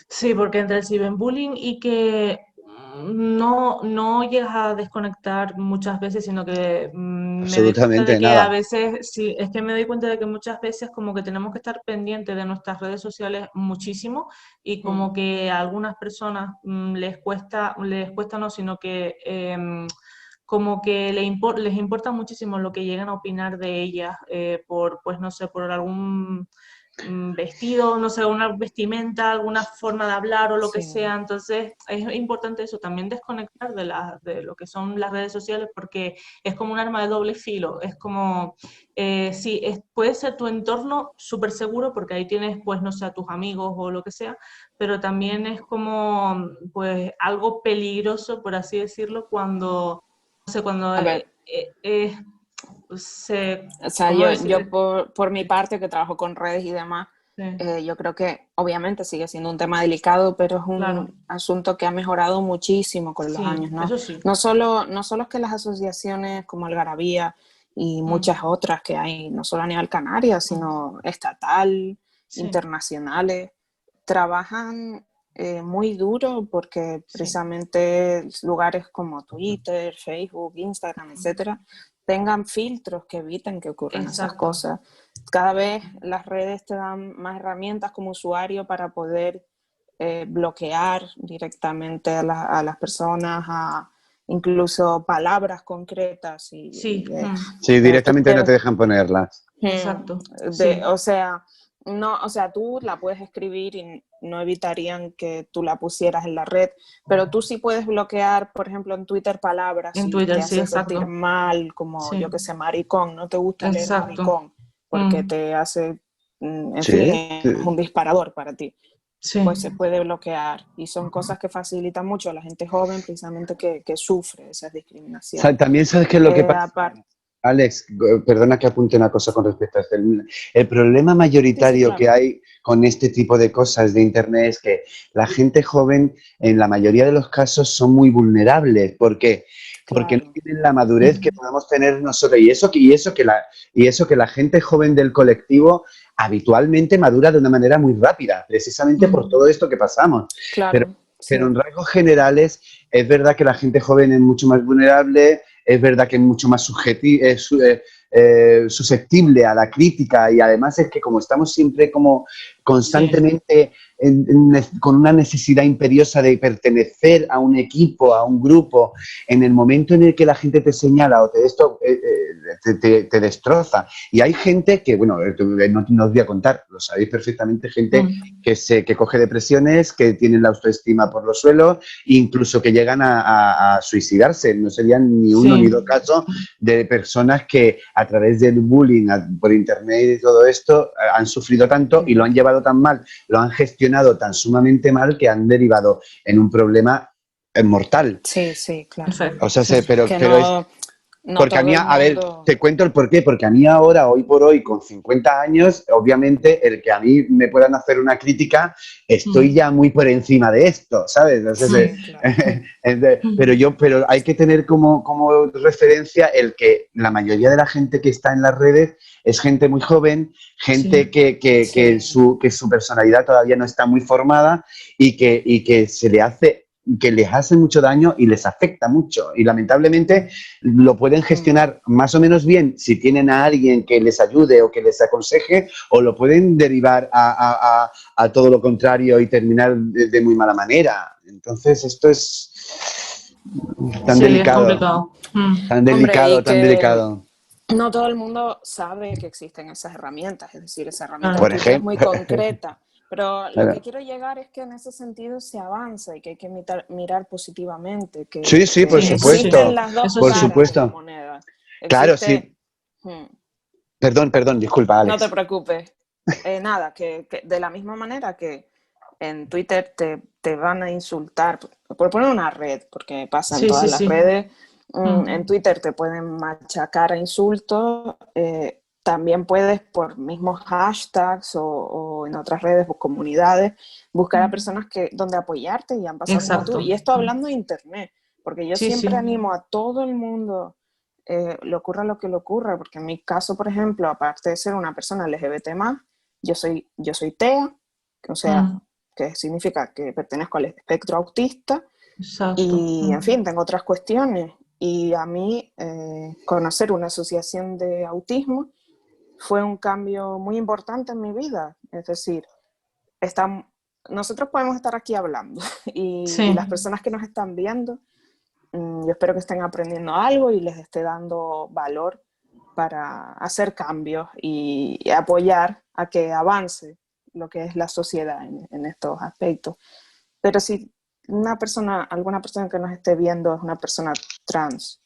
Sí, porque entre el ciberbullying y que no llegas a desconectar muchas veces, sino que me doy cuenta de Absolutamente que a nada. veces, sí, es que me doy cuenta de que muchas veces como que tenemos que estar pendientes de nuestras redes sociales muchísimo y como mm, que a algunas personas les cuesta no, sino que como que les importa muchísimo lo que llegan a opinar de ellas por, pues no sé, por algún vestido, no sé, una vestimenta, alguna forma de hablar o lo que sí, sea. Entonces, es importante eso, también desconectar de lo que son las redes sociales porque es como un arma de doble filo. Es como, sí, puede ser tu entorno súper seguro porque ahí tienes, pues, no sé, a tus amigos o lo que sea, pero también es como, pues, algo peligroso, por así decirlo, cuando, no sé, cuando a ver, o sea, ¿cómo yo decir? por mi parte que trabajo con redes y demás, Sí, yo creo que obviamente sigue siendo un tema delicado, pero es claro, un asunto que ha mejorado muchísimo con los sí, años, ¿no? eso sí. No solo es que las asociaciones como Algarabía y muchas Mm, otras que hay, no solo a nivel canario, mm, sino estatal, sí, internacionales, trabajan muy duro porque precisamente lugares como Twitter, Facebook, Instagram, etcétera, tengan filtros que eviten que ocurran esas cosas. Cada vez las redes te dan más herramientas como usuario para poder bloquear directamente a las personas, incluso palabras concretas. Sí. Sí, directamente no te dejan ponerlas. Exacto. O sea, no, o sea, tú la puedes escribir y no evitarían que tú la pusieras en la red, pero tú sí puedes bloquear, por ejemplo, en Twitter palabras en si Twitter, te sí, hace sentir mal, como yo que sé, maricón, no te gusta leer maricón, porque te hace, en fin, es un disparador para ti. Sí. Pues se puede bloquear y son cosas que facilitan mucho a la gente joven precisamente que sufre esas discriminaciones. También sabes qué es lo que pasa. Alex, perdona que apunte una cosa con respecto a esto. El problema mayoritario que hay con este tipo de cosas de Internet es que la gente joven, en la mayoría de los casos, son muy vulnerables. ¿Por qué? Porque no tienen la madurez que podemos tener nosotros. Y eso que la gente joven del colectivo habitualmente madura de una manera muy rápida, precisamente por todo esto que pasamos. Claro. Pero en rasgos generales es verdad que la gente joven es mucho más vulnerable, es verdad que es mucho más susceptible a la crítica y además es que como estamos siempre como constantemente con una necesidad imperiosa de pertenecer a un equipo, a un grupo, en el momento en el que la gente te señala o te destroza. Y hay gente que, bueno, no os voy a contar, lo sabéis perfectamente, gente que coge depresiones, que tienen la autoestima por los suelos, incluso que llegan a suicidarse. No serían ni uno ni dos casos de personas que a través del bullying por internet y todo esto han sufrido tanto y lo han llevado tan mal, lo han gestionado tan sumamente mal que han derivado en un problema mortal. Sí, claro. O sea, pero no porque a mí, a ver, te cuento el porqué, porque a mí ahora, hoy por hoy, con 50 años, obviamente, el que a mí me puedan hacer una crítica, estoy ya muy por encima de esto, ¿sabes? Entonces, pero hay que tener como referencia el que la mayoría de la gente que está en las redes es gente muy joven, gente que su personalidad todavía no está muy formada y que se le hace que les hace mucho daño y les afecta mucho. Y lamentablemente lo pueden gestionar más o menos bien si tienen a alguien que les ayude o que les aconseje, o lo pueden derivar a todo lo contrario y terminar de muy mala manera. Entonces esto es tan delicado. Es complicado. Tan delicado, tan delicado. No todo el mundo sabe que existen esas herramientas, es decir, esa herramienta Por es muy ejemplo. concreta. Pero lo que quiero llegar es que en ese sentido se avanza y que hay que mirar positivamente. Que, sí, por supuesto. Existen las dos caras de la moneda. Claro, sí. Perdón, disculpa, Alex. No te preocupes. Nada, que de la misma manera que en Twitter te van a insultar, por poner una red, porque pasa en todas las redes, en Twitter te pueden machacar a insultos, también puedes por mismos hashtags o en otras redes o comunidades buscar a personas donde apoyarte y han pasado como tú. Y esto hablando de Internet, porque yo siempre animo a todo el mundo, le ocurra lo que le ocurra, porque en mi caso, por ejemplo, aparte de ser una persona LGBT+, yo soy TEA, o sea, que significa que pertenezco al espectro autista. Exacto. Y, en fin, tengo otras cuestiones. Y a mí, conocer una asociación de autismo fue un cambio muy importante en mi vida. Es decir, nosotros podemos estar aquí hablando y las personas que nos están viendo, yo espero que estén aprendiendo algo y les esté dando valor para hacer cambios y apoyar a que avance lo que es la sociedad en estos aspectos. Pero si alguna persona que nos esté viendo es una persona trans,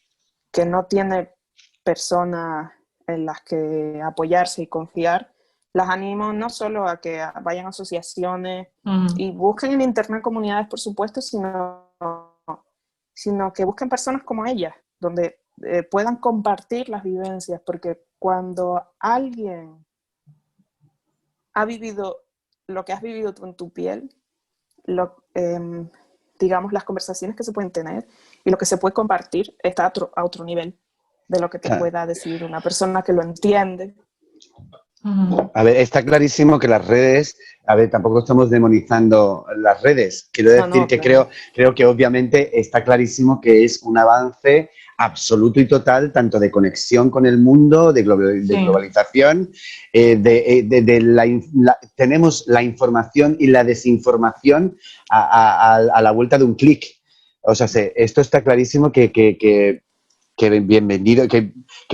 que no tiene personas en las que apoyarse y confiar, las animo no solo a que vayan a asociaciones y busquen en internet comunidades, por supuesto, sino que busquen personas como ellas, donde puedan compartir las vivencias, porque cuando alguien ha vivido lo que has vivido tú en tu piel, digamos, las conversaciones que se pueden tener y lo que se puede compartir está a otro nivel de lo que te pueda decir una persona que lo entiende Ujú. A ver, está clarísimo que las redes, a ver, tampoco estamos demonizando las redes. Quiero No, decir no, que claro. creo que obviamente está clarísimo que es un avance absoluto y total, tanto de conexión con el mundo, de Sí, globalización, tenemos la información y la desinformación a la vuelta de un clic. O sea, esto está clarísimo que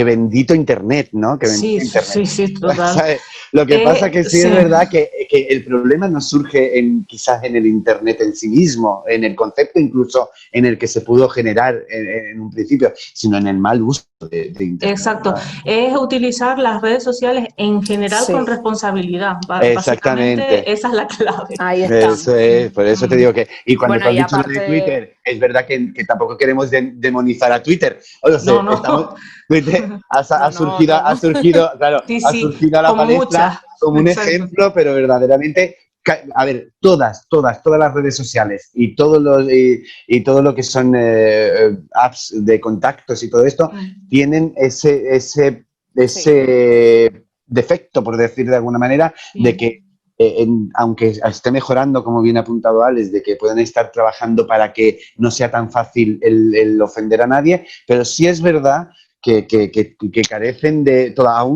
bendito Internet, ¿no? Que bendito sí, Internet. sí, sí, total. ¿Sabes? Lo que pasa que sí Sí, es verdad que el problema no surge quizás en el Internet en sí mismo, en el concepto incluso en el que se pudo generar en un principio, sino en el mal uso de Internet, exacto. ¿no? Es utilizar las redes sociales en general con Sí, responsabilidad. Exactamente. Básicamente, esa es la clave. ahí Eso estamos. es, por eso te Mm, digo que, y cuando tú Bueno, has y dicho lo de aparte, Twitter, es verdad que tampoco queremos demonizar a Twitter. O sea, no, no. Twitter no, no, no, no. claro, Sí, ha sí, surgido a la como palestra muchas. como un Exacto. ejemplo, pero verdaderamente, a ver, todas las redes sociales y todo lo que son apps de contactos y todo esto, Mm, tienen Sí, ese defecto, por decir de alguna manera, de sí. que aunque esté mejorando, como bien apuntado Alex, de que puedan estar trabajando para que no sea tan fácil el ofender a nadie, pero sí es verdad que carecen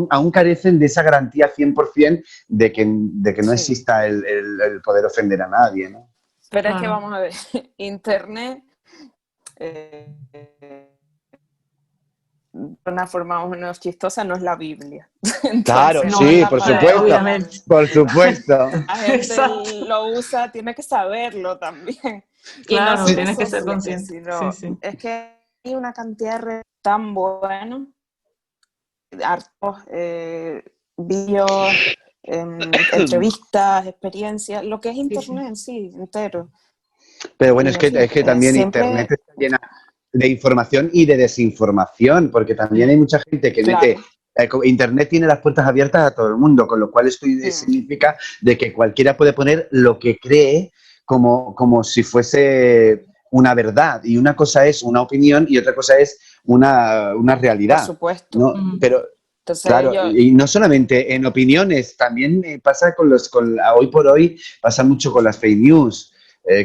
aún carecen de esa garantía 100% de que no sí. exista el poder ofender a nadie, ¿no? Pero es que Claro. vamos a ver, Internet, eh, de una forma más o menos chistosa, no es la Biblia. Claro, Entonces, no es sí, la por palabra de supuesto, la... Obviamente. por supuesto. La gente Exacto. lo usa, tiene que saberlo también. Y no Claro, solo tienes que ser social, consciente. Sí, sino sí. es que hay una cantidad de redes tan buenos, hartos vídeos, entrevistas, experiencias, lo que es Sí, sí. Internet en sí, entero. Pero bueno, Y en fin, es que también Internet siempre, está llena de información y de desinformación, porque también hay mucha gente que mete. claro, Internet tiene las puertas abiertas a todo el mundo, con lo cual esto mm, significa de que cualquiera puede poner lo que cree como si fuese una verdad. Y una cosa es una opinión y otra cosa es una por realidad, supuesto. ¿no? Mm, Pero, Entonces claro, yo, y no solamente en opiniones, también pasa hoy por hoy pasa mucho con las fake news,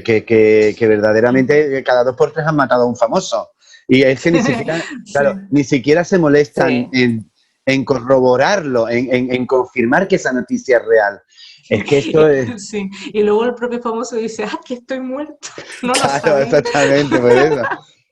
que mm. verdaderamente cada 2 por 3 han matado a un famoso. Y es que ni siquiera, Sí. claro, ni siquiera se molestan sí, en corroborarlo, en confirmar que esa noticia es real. Es que esto es, Sí. Y luego el propio famoso dice, ah, que estoy muerto. No lo claro, sabía. exactamente, por eso.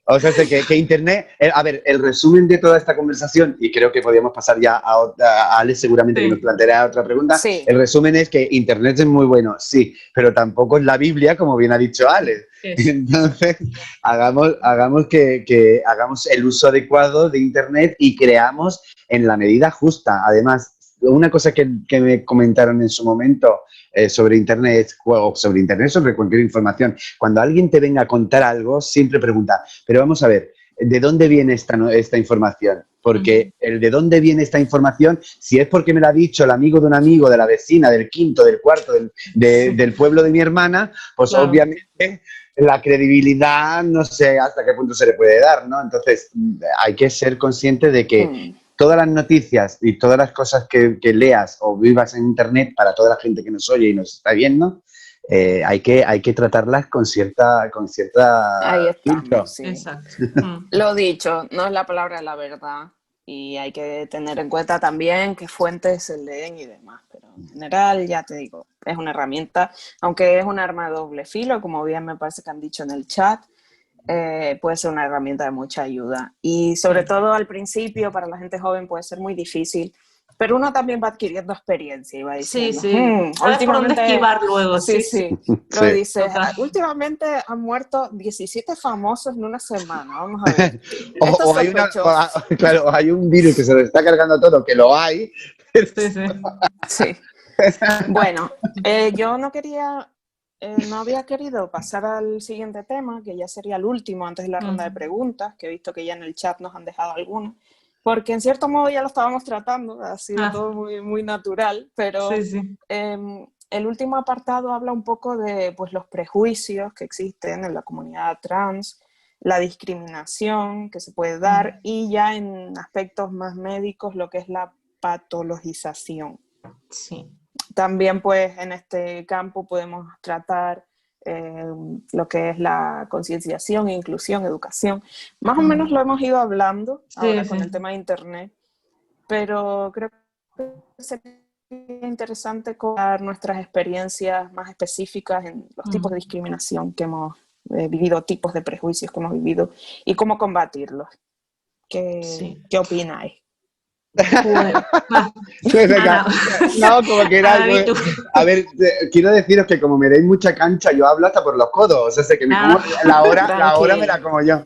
O sea, sé que Internet, a ver, el resumen de toda esta conversación, y creo que podríamos pasar ya a Alex seguramente que nos Sí, planteará otra pregunta, sí, el resumen es que Internet es muy bueno, sí, pero tampoco es la Biblia, como bien ha dicho Alex. eso. Entonces, hagamos el uso adecuado de Internet y creamos en la medida justa. Además, una cosa que me comentaron en su momento sobre Internet, o sobre cualquier información, cuando alguien te venga a contar algo, siempre pregunta, pero vamos a ver, ¿de dónde viene esta información? Ujú. Porque el de dónde viene esta información, si es porque me la ha dicho el amigo de un amigo, de la vecina, del quinto, del cuarto, Sí, del pueblo de mi hermana, pues claro. obviamente la credibilidad no sé hasta qué punto se le puede dar, ¿no? Entonces hay que ser consciente de que mm, todas las noticias y todas las cosas que leas o vivas en Internet para toda la gente que nos oye y nos está viendo, hay que tratarlas con cierta ahí estamos, filtro. sí. Exacto. Lo dicho, no es la palabra de la verdad y hay que tener en cuenta también qué fuentes se leen y demás, pero en general, ya te digo, es una herramienta, aunque es un arma de doble filo, como bien me parece que han dicho en el chat, puede ser una herramienta de mucha ayuda. Y sobre Sí. todo al principio, para la gente joven puede ser muy difícil, pero uno también va adquiriendo experiencia y va Sí, diciendo, sí. ¿Sabes por dónde últimamente, esquivar luego? sí, Sí, sí. sí, lo Sí. dices, Total. últimamente han muerto 17 famosos en una semana, vamos a ver. O, Esto es o hay sospechoso. claro, hay un virus que se lo está cargando todo, que lo hay. Sí, sí. Sí. Bueno, yo no quería, no había querido pasar al siguiente tema, que ya sería el último antes de la ronda de Mm, preguntas, que he visto que ya en el chat nos han dejado algunas, porque en cierto modo ya lo estábamos tratando, ha sido ah, todo muy, muy natural, sí, pero sí. el último apartado habla un poco de pues, los prejuicios que existen en la comunidad trans, la discriminación que se puede dar Mm, y ya en aspectos más médicos lo que es la patologización. Sí. También pues en este campo podemos tratar lo que es la concienciación, inclusión, educación. Más o menos lo hemos ido hablando Sí, ahora con sí. el tema de Internet, pero creo que sería interesante contar nuestras experiencias más específicas en los tipos de discriminación que hemos vivido, tipos de prejuicios que hemos vivido y cómo combatirlos. Sí. ¿Qué opináis? Pues, va. Pues venga, Ana, no, como queráis. Ana, di tú. A ver, quiero deciros que como me deis mucha cancha, yo hablo hasta por los codos. O sea, sé que me como Nada, la hora me la como yo.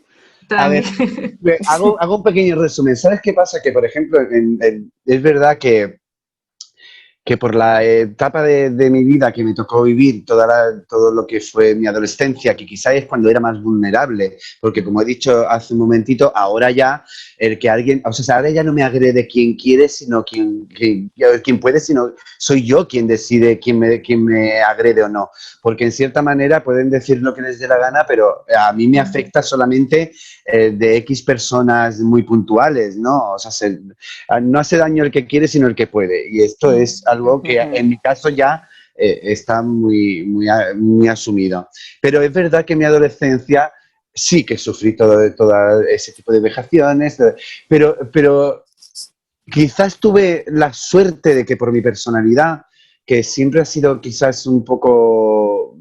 A ver, tranqui. hago un pequeño resumen. ¿Sabes qué pasa? Que, por ejemplo, es verdad que por la etapa de mi vida que me tocó vivir, todo lo que fue mi adolescencia, que quizás es cuando era más vulnerable, porque como he dicho hace un momentito, ahora ya el que alguien, o sea, ahora ya no me agrede quien quiere, sino quien puede, sino soy yo quien decide quién me agrede o no, porque en cierta manera pueden decir lo que les dé la gana, pero a mí me afecta solamente de X personas muy puntuales, ¿no? O sea, no hace daño el que quiere, sino el que puede. Y esto es algo que en mi caso ya está muy asumido. Pero es verdad que en mi adolescencia sí que sufrí todo ese tipo de vejaciones, pero quizás tuve la suerte de que por mi personalidad, que siempre ha sido quizás un poco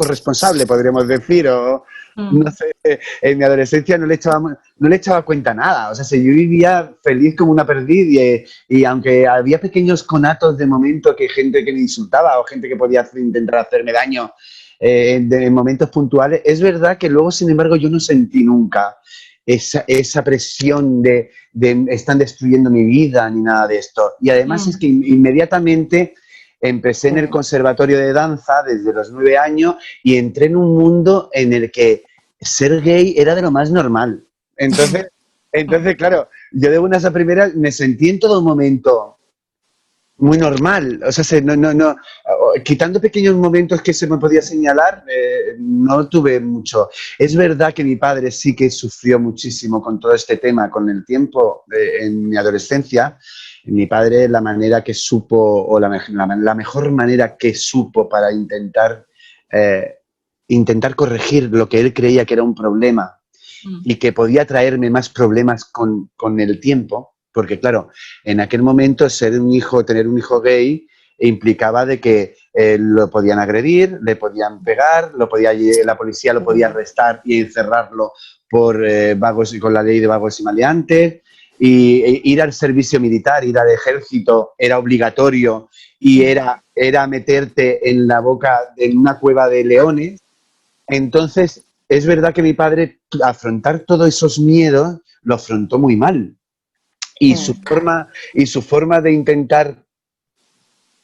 responsable, podríamos decir, o no sé, en mi adolescencia no le echaba cuenta a nada. O sea, si yo vivía feliz como una perdiz y aunque había pequeños conatos de momento que gente que me insultaba o gente que podía intentar hacerme daño en momentos puntuales, es verdad que luego, sin embargo, yo no sentí nunca esa presión de están destruyendo mi vida ni nada de esto. Y además es que inmediatamente empecé en el conservatorio de danza desde los 9 años y entré en un mundo en el que ser gay era de lo más normal. Entonces, claro, yo de buenas a primeras me sentí en todo momento muy normal. O sea, quitando pequeños momentos que se me podía señalar, no tuve mucho. Es verdad que mi padre sí que sufrió muchísimo con todo este tema, con el tiempo en mi adolescencia. Mi padre, la manera que supo, o la mejor manera que supo para intentar corregir lo que él creía que era un problema y que podía traerme más problemas con el tiempo, porque claro, en aquel momento tener un hijo gay implicaba de que lo podían agredir, le podían pegar, la policía lo podía arrestar y encerrarlo por vagos y con la ley de vagos y maleantes. Y ir al servicio militar, ir al ejército era obligatorio y era meterte en en una cueva de leones. Entonces, es verdad que mi padre, afrontar todos esos miedos, lo afrontó muy mal. Y su forma de intentar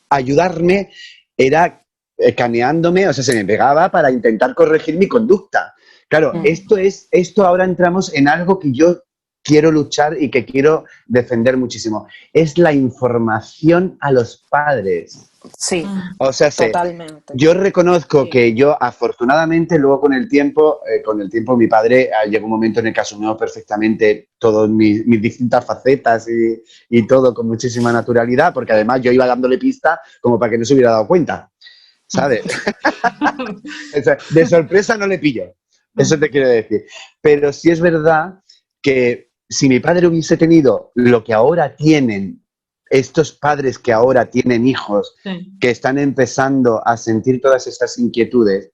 ayudarme era caneándome, o sea, se me pegaba para intentar corregir mi conducta. Claro, esto ahora entramos en algo que yo quiero luchar y que quiero defender muchísimo. Es la información a los padres. Sí, O sea, totalmente. yo reconozco que yo, afortunadamente, luego con el tiempo mi padre llegó un momento en el que asumió perfectamente todas mis distintas facetas y todo con muchísima naturalidad, porque además yo iba dándole pista como para que no se hubiera dado cuenta, ¿sabes? De sorpresa no le pillo, eso te quiero decir. Pero sí es verdad que si mi padre hubiese tenido lo que ahora tienen estos padres que ahora tienen hijos, que están empezando a sentir todas estas inquietudes,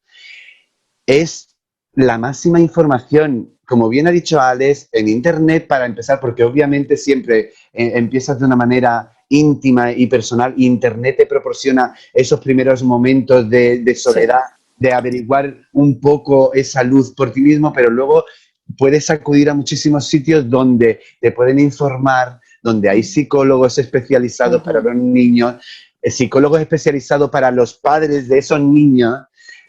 es la máxima información, como bien ha dicho Alex, en Internet para empezar, porque obviamente siempre empiezas de una manera íntima y personal, y Internet te proporciona esos primeros momentos de soledad, de averiguar un poco esa luz por ti mismo, pero luego puedes acudir a muchísimos sitios donde te pueden informar, donde hay psicólogos especializados para los niños, psicólogos especializados para los padres de esos niños.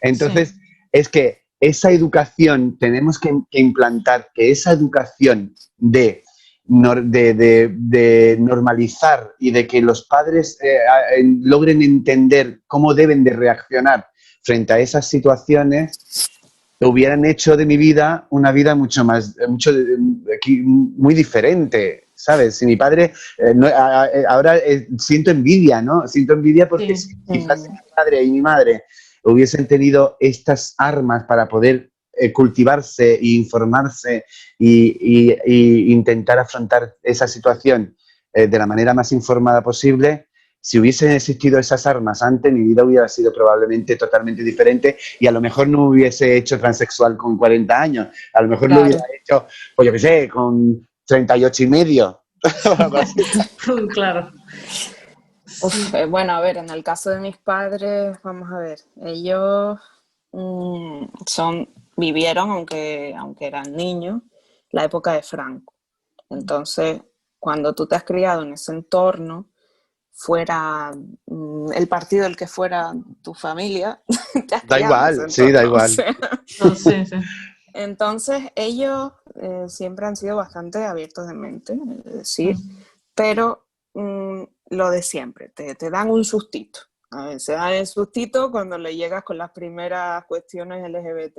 Entonces, es que esa educación, tenemos que implantar que esa educación de normalizar y de que los padres logren entender cómo deben de reaccionar frente a esas situaciones, hubieran hecho de mi vida una vida muy diferente, ¿sabes? Si mi padre, ahora siento envidia, ¿no? Siento envidia porque Sí. si quizás mi padre y mi madre hubiesen tenido estas armas para poder cultivarse e informarse y intentar afrontar esa situación de la manera más informada posible. Si hubiesen existido esas armas antes, mi vida hubiera sido probablemente totalmente diferente y a lo mejor no hubiese hecho transexual con 40 años, a lo mejor lo hubiera Claro. hecho, pues yo qué sé, con 38 y medio. o algo así. Claro. Uf, Sí. bueno, a ver, en el caso de mis padres, vamos a ver, ellos vivieron, aunque eran niños, la época de Franco. Entonces, cuando tú te has criado en ese entorno, fuera el partido del que fuera tu familia, te has Da criado en ese igual, sí, da entorno. O igual. sea, No, sí, sí. entonces, ellos siempre han sido bastante abiertos de mente, es decir, Mm. pero lo de siempre, te dan un sustito. A ver, se dan el sustito cuando le llegas con las primeras cuestiones LGBT.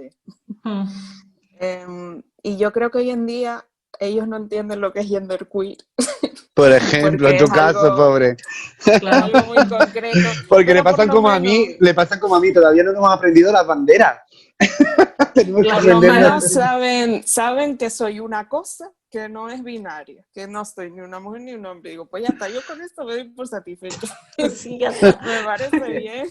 Y yo creo que hoy en día ellos no entienden lo que es genderqueer, Por ejemplo, en porque tu caso, pobre. es Claro. algo muy concreto, Porque le pero por pasan lo como a mí, menos le pasan como a mí, todavía no nos hemos aprendido las banderas. Tenemos que Por por lo lo aprendernos. menos menos. saben que soy una cosa que no es binaria, que no soy ni una mujer ni un hombre. Digo, pues ya está, yo con esto me doy por satisfecho. Sí, ya está. Me parece bien.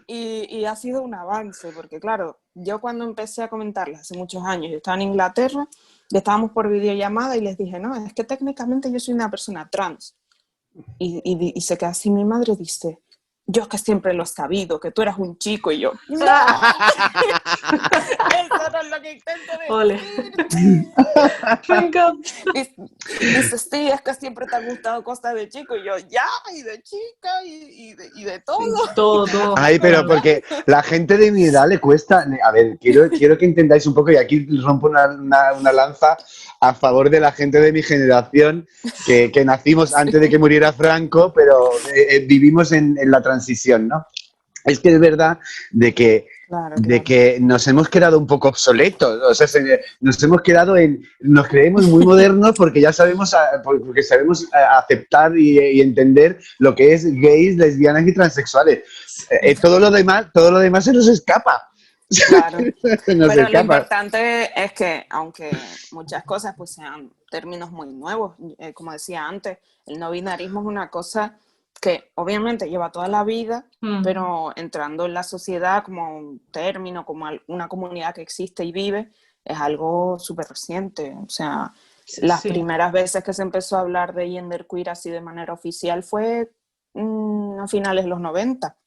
Y ha sido un avance, porque claro, yo cuando empecé a comentarles hace muchos años, yo estaba en Inglaterra, y estábamos por videollamada y les dije, no, es que técnicamente yo soy una persona trans. Y se queda así, mi madre dice, yo que siempre lo he sabido, que tú eras un chico, y yo, ¡no! Eso no es lo que intento Ole. decir. Me encanta. Dice, sí, es que siempre te han gustado cosas de chico, y yo, ya, y de chica, y de todo. Sí, todo, todo. Ay, pero Claro. porque la gente de mi edad le cuesta. A ver, quiero que entendáis un poco, y aquí rompo una lanza a favor de la gente de mi generación, que nacimos antes de que muriera Franco, pero vivimos en la transición, ¿no? Es que es verdad Claro, de claro. que nos hemos quedado un poco obsoletos, o sea, nos hemos quedado nos creemos muy modernos porque ya sabemos, porque sabemos aceptar y entender lo que es gays, lesbianas y transexuales. Todo lo demás se nos escapa. Claro, Se nos pero lo escapa. importante es que aunque muchas cosas pues sean términos muy nuevos, como decía antes, el no binarismo es una cosa que obviamente lleva toda la vida, pero entrando en la sociedad como un término, como una comunidad que existe y vive, es algo súper reciente. O sea, las Sí. primeras veces que se empezó a hablar de genderqueer así de manera oficial fue a finales de los 90.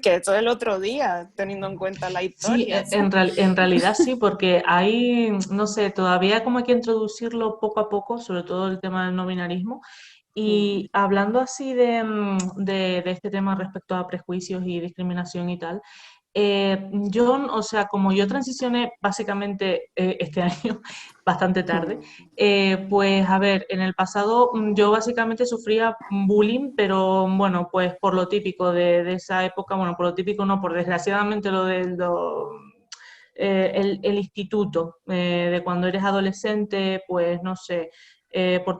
Que eso es el otro día, teniendo en cuenta la Sí, historia. en realidad sí, porque hay, no sé, todavía como hay que introducirlo poco a poco, sobre todo el tema del no binarismo. Y hablando así de este tema respecto a prejuicios y discriminación y tal, yo, o sea, como yo transicioné básicamente este año, bastante tarde, pues a ver, en el pasado yo básicamente sufría bullying, pero bueno, pues por lo típico de esa época, bueno, por lo típico no, por desgraciadamente el instituto, de cuando eres adolescente, pues no sé, por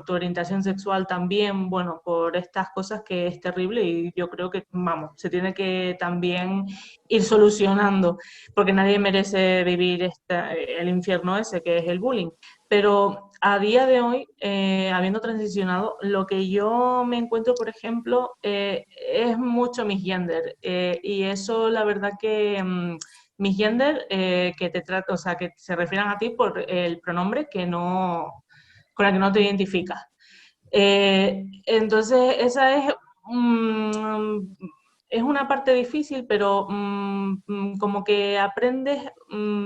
tu orientación sexual también, bueno, por estas cosas que es terrible y yo creo que, vamos, se tiene que también ir solucionando, porque nadie merece vivir el infierno ese que es el bullying. Pero a día de hoy, habiendo transicionado, lo que yo me encuentro, por ejemplo, es mucho mi gender, y eso la verdad que... mi gender, que te trata, o sea, que se refieran a ti por el pronombre que no, con el que no te identificas. Entonces, esa es una parte difícil, pero como que aprendes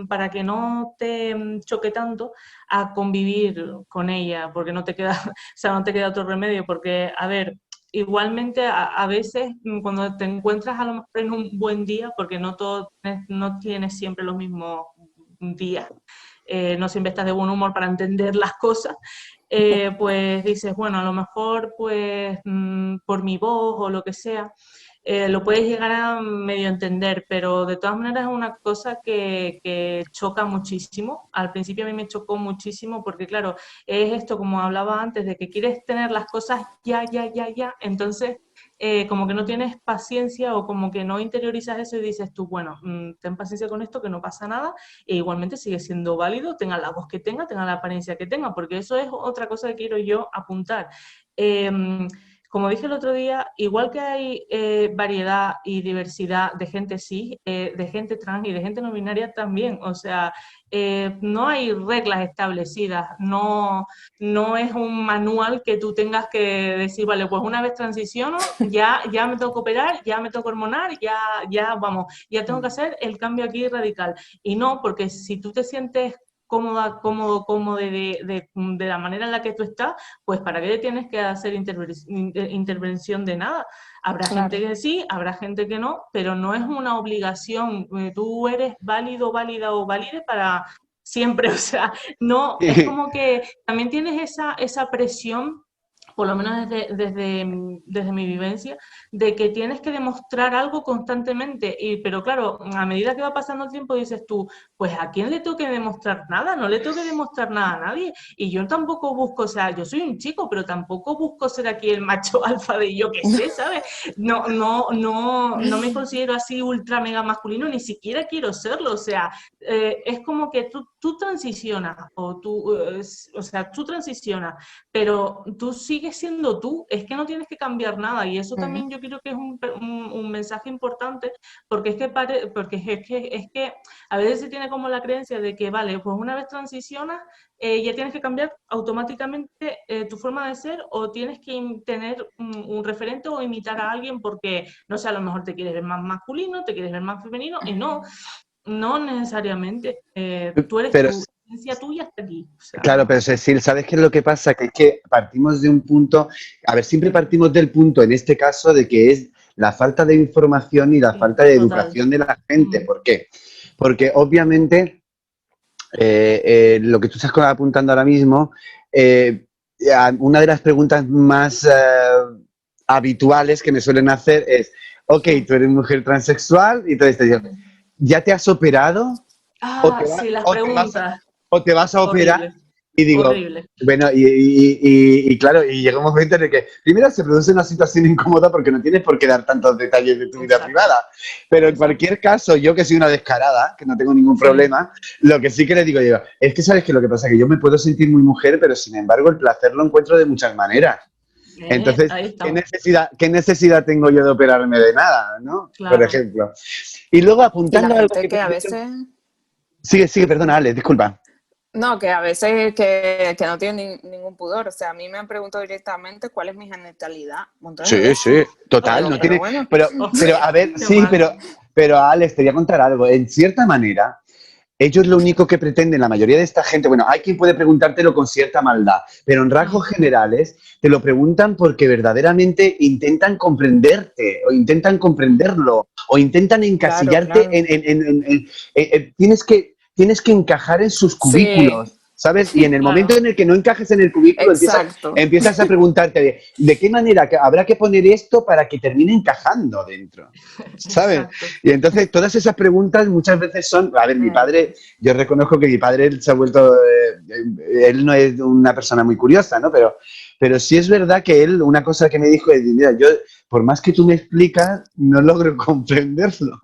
para que no te choque tanto a convivir con ella, porque no te queda, o sea, no te queda otro remedio, porque, a ver, igualmente a veces cuando te encuentras a lo mejor en un buen día, porque no tienes siempre los mismos días, no siempre estás de buen humor para entender las cosas, pues dices, bueno, a lo mejor pues por mi voz o lo que sea, lo puedes llegar a medio entender, pero de todas maneras es una cosa que choca muchísimo. Al principio a mí me chocó muchísimo porque, claro, es esto, como hablaba antes, de que quieres tener las cosas ya, ya, ya, ya, entonces como que no tienes paciencia o como que no interiorizas eso y dices tú, bueno, ten paciencia con esto, que no pasa nada, e igualmente sigue siendo válido, tenga la voz que tenga la apariencia que tenga, porque eso es otra cosa que quiero yo apuntar. Como dije el otro día, igual que hay variedad y diversidad de gente cis, de gente trans y de gente no binaria también, o sea, no hay reglas establecidas, no es un manual que tú tengas que decir, vale, pues una vez transiciono, ya me tengo que operar, ya me tengo que hormonar, vamos, ya tengo que hacer el cambio aquí radical. Y no, porque si tú te sientes cómoda, cómodo de la manera en la que tú estás, pues ¿para qué tienes que hacer intervención de nada? Habrá gente que sí, habrá gente que no, pero no es una obligación. Tú eres válido, válida o válide para siempre, o sea, no, es como que también tienes esa presión, por lo menos desde mi vivencia, de que tienes que demostrar algo constantemente, pero claro, a medida que va pasando el tiempo dices tú, pues ¿a quién le tengo que demostrar nada? No le tengo que demostrar nada a nadie, y yo tampoco busco, o sea, yo soy un chico, pero tampoco busco ser aquí el macho alfa de yo qué sé, ¿sabes? No me considero así ultra mega masculino, ni siquiera quiero serlo, o sea, es como que tú transicionas, o sea, tú transicionas, pero tú sigues siendo tú, es que no tienes que cambiar nada, y eso también yo creo que es un mensaje importante, porque es que a veces se tiene como la creencia de que, vale, pues una vez transicionas, ya tienes que cambiar automáticamente tu forma de ser, o tienes que tener un referente o imitar a alguien porque, no sé, a lo mejor te quieres ver más masculino, te quieres ver más femenino, y no necesariamente, tú eres Pero tu esencia tuya hasta aquí. O sea, claro, pero Cecil, ¿sabes qué es lo que pasa? Que es que partimos de un punto, a ver, siempre partimos del punto, en este caso, de que es la falta de información y la sí, falta de total. educación de la gente. ¿Por qué? Porque obviamente lo que tú estás apuntando ahora mismo, una de las preguntas más habituales que me suelen hacer es, ok, Sí. tú eres mujer transexual y todo esto, ¿ya te has operado? ¿O Ah, te, sí, las o te vas a, preguntas. o te vas a operar? Horrible, Y digo, horrible. bueno, y claro, y llega un momento en el que primero se produce una situación incómoda porque no tienes por qué dar tantos detalles de tu vida Exacto, privada. Pero en exacto. cualquier caso, yo que soy una descarada, que no tengo ningún Sí. problema, lo que sí que le digo yo, es que sabes que lo que pasa es que yo me puedo sentir muy mujer, pero sin embargo el placer lo encuentro de muchas maneras. Entonces, Ahí ¿qué estamos. necesidad tengo yo de operarme de nada, ¿no? Por Claro. ejemplo. Y luego Y la apuntando a algo gente que tú que a has dicho. veces, Sigue, perdona, Ale, disculpa. no, que a veces que no tienen ningún pudor. O sea, a mí me han preguntado directamente cuál es mi genitalidad montones de Sí, veces. sí, total, Digo, no pero tiene. bueno, Pero a ver, Qué sí, mal. pero Alex, te voy a contar algo. En cierta manera, ellos lo único que pretenden, la mayoría de esta gente, bueno, hay quien puede preguntártelo con cierta maldad, pero en rasgos generales te lo preguntan porque verdaderamente intentan comprenderte, o intentan comprenderlo, o intentan claro, encasillarte claro. tienes que encajar en sus Sí, cubículos. ¿Sabes? Y en el momento Claro, en el que no encajes en el cubículo, exacto. empiezas a preguntarte de qué manera habrá que poner esto para que termine encajando dentro. ¿Sabes? exacto. Y entonces todas esas preguntas muchas veces son, a ver, mi padre, yo reconozco que mi padre él se ha vuelto, él no es una persona muy curiosa, ¿no? Pero sí es verdad que él, una cosa que me dijo es, mira, yo, por más que tú me explicas, no logro comprenderlo.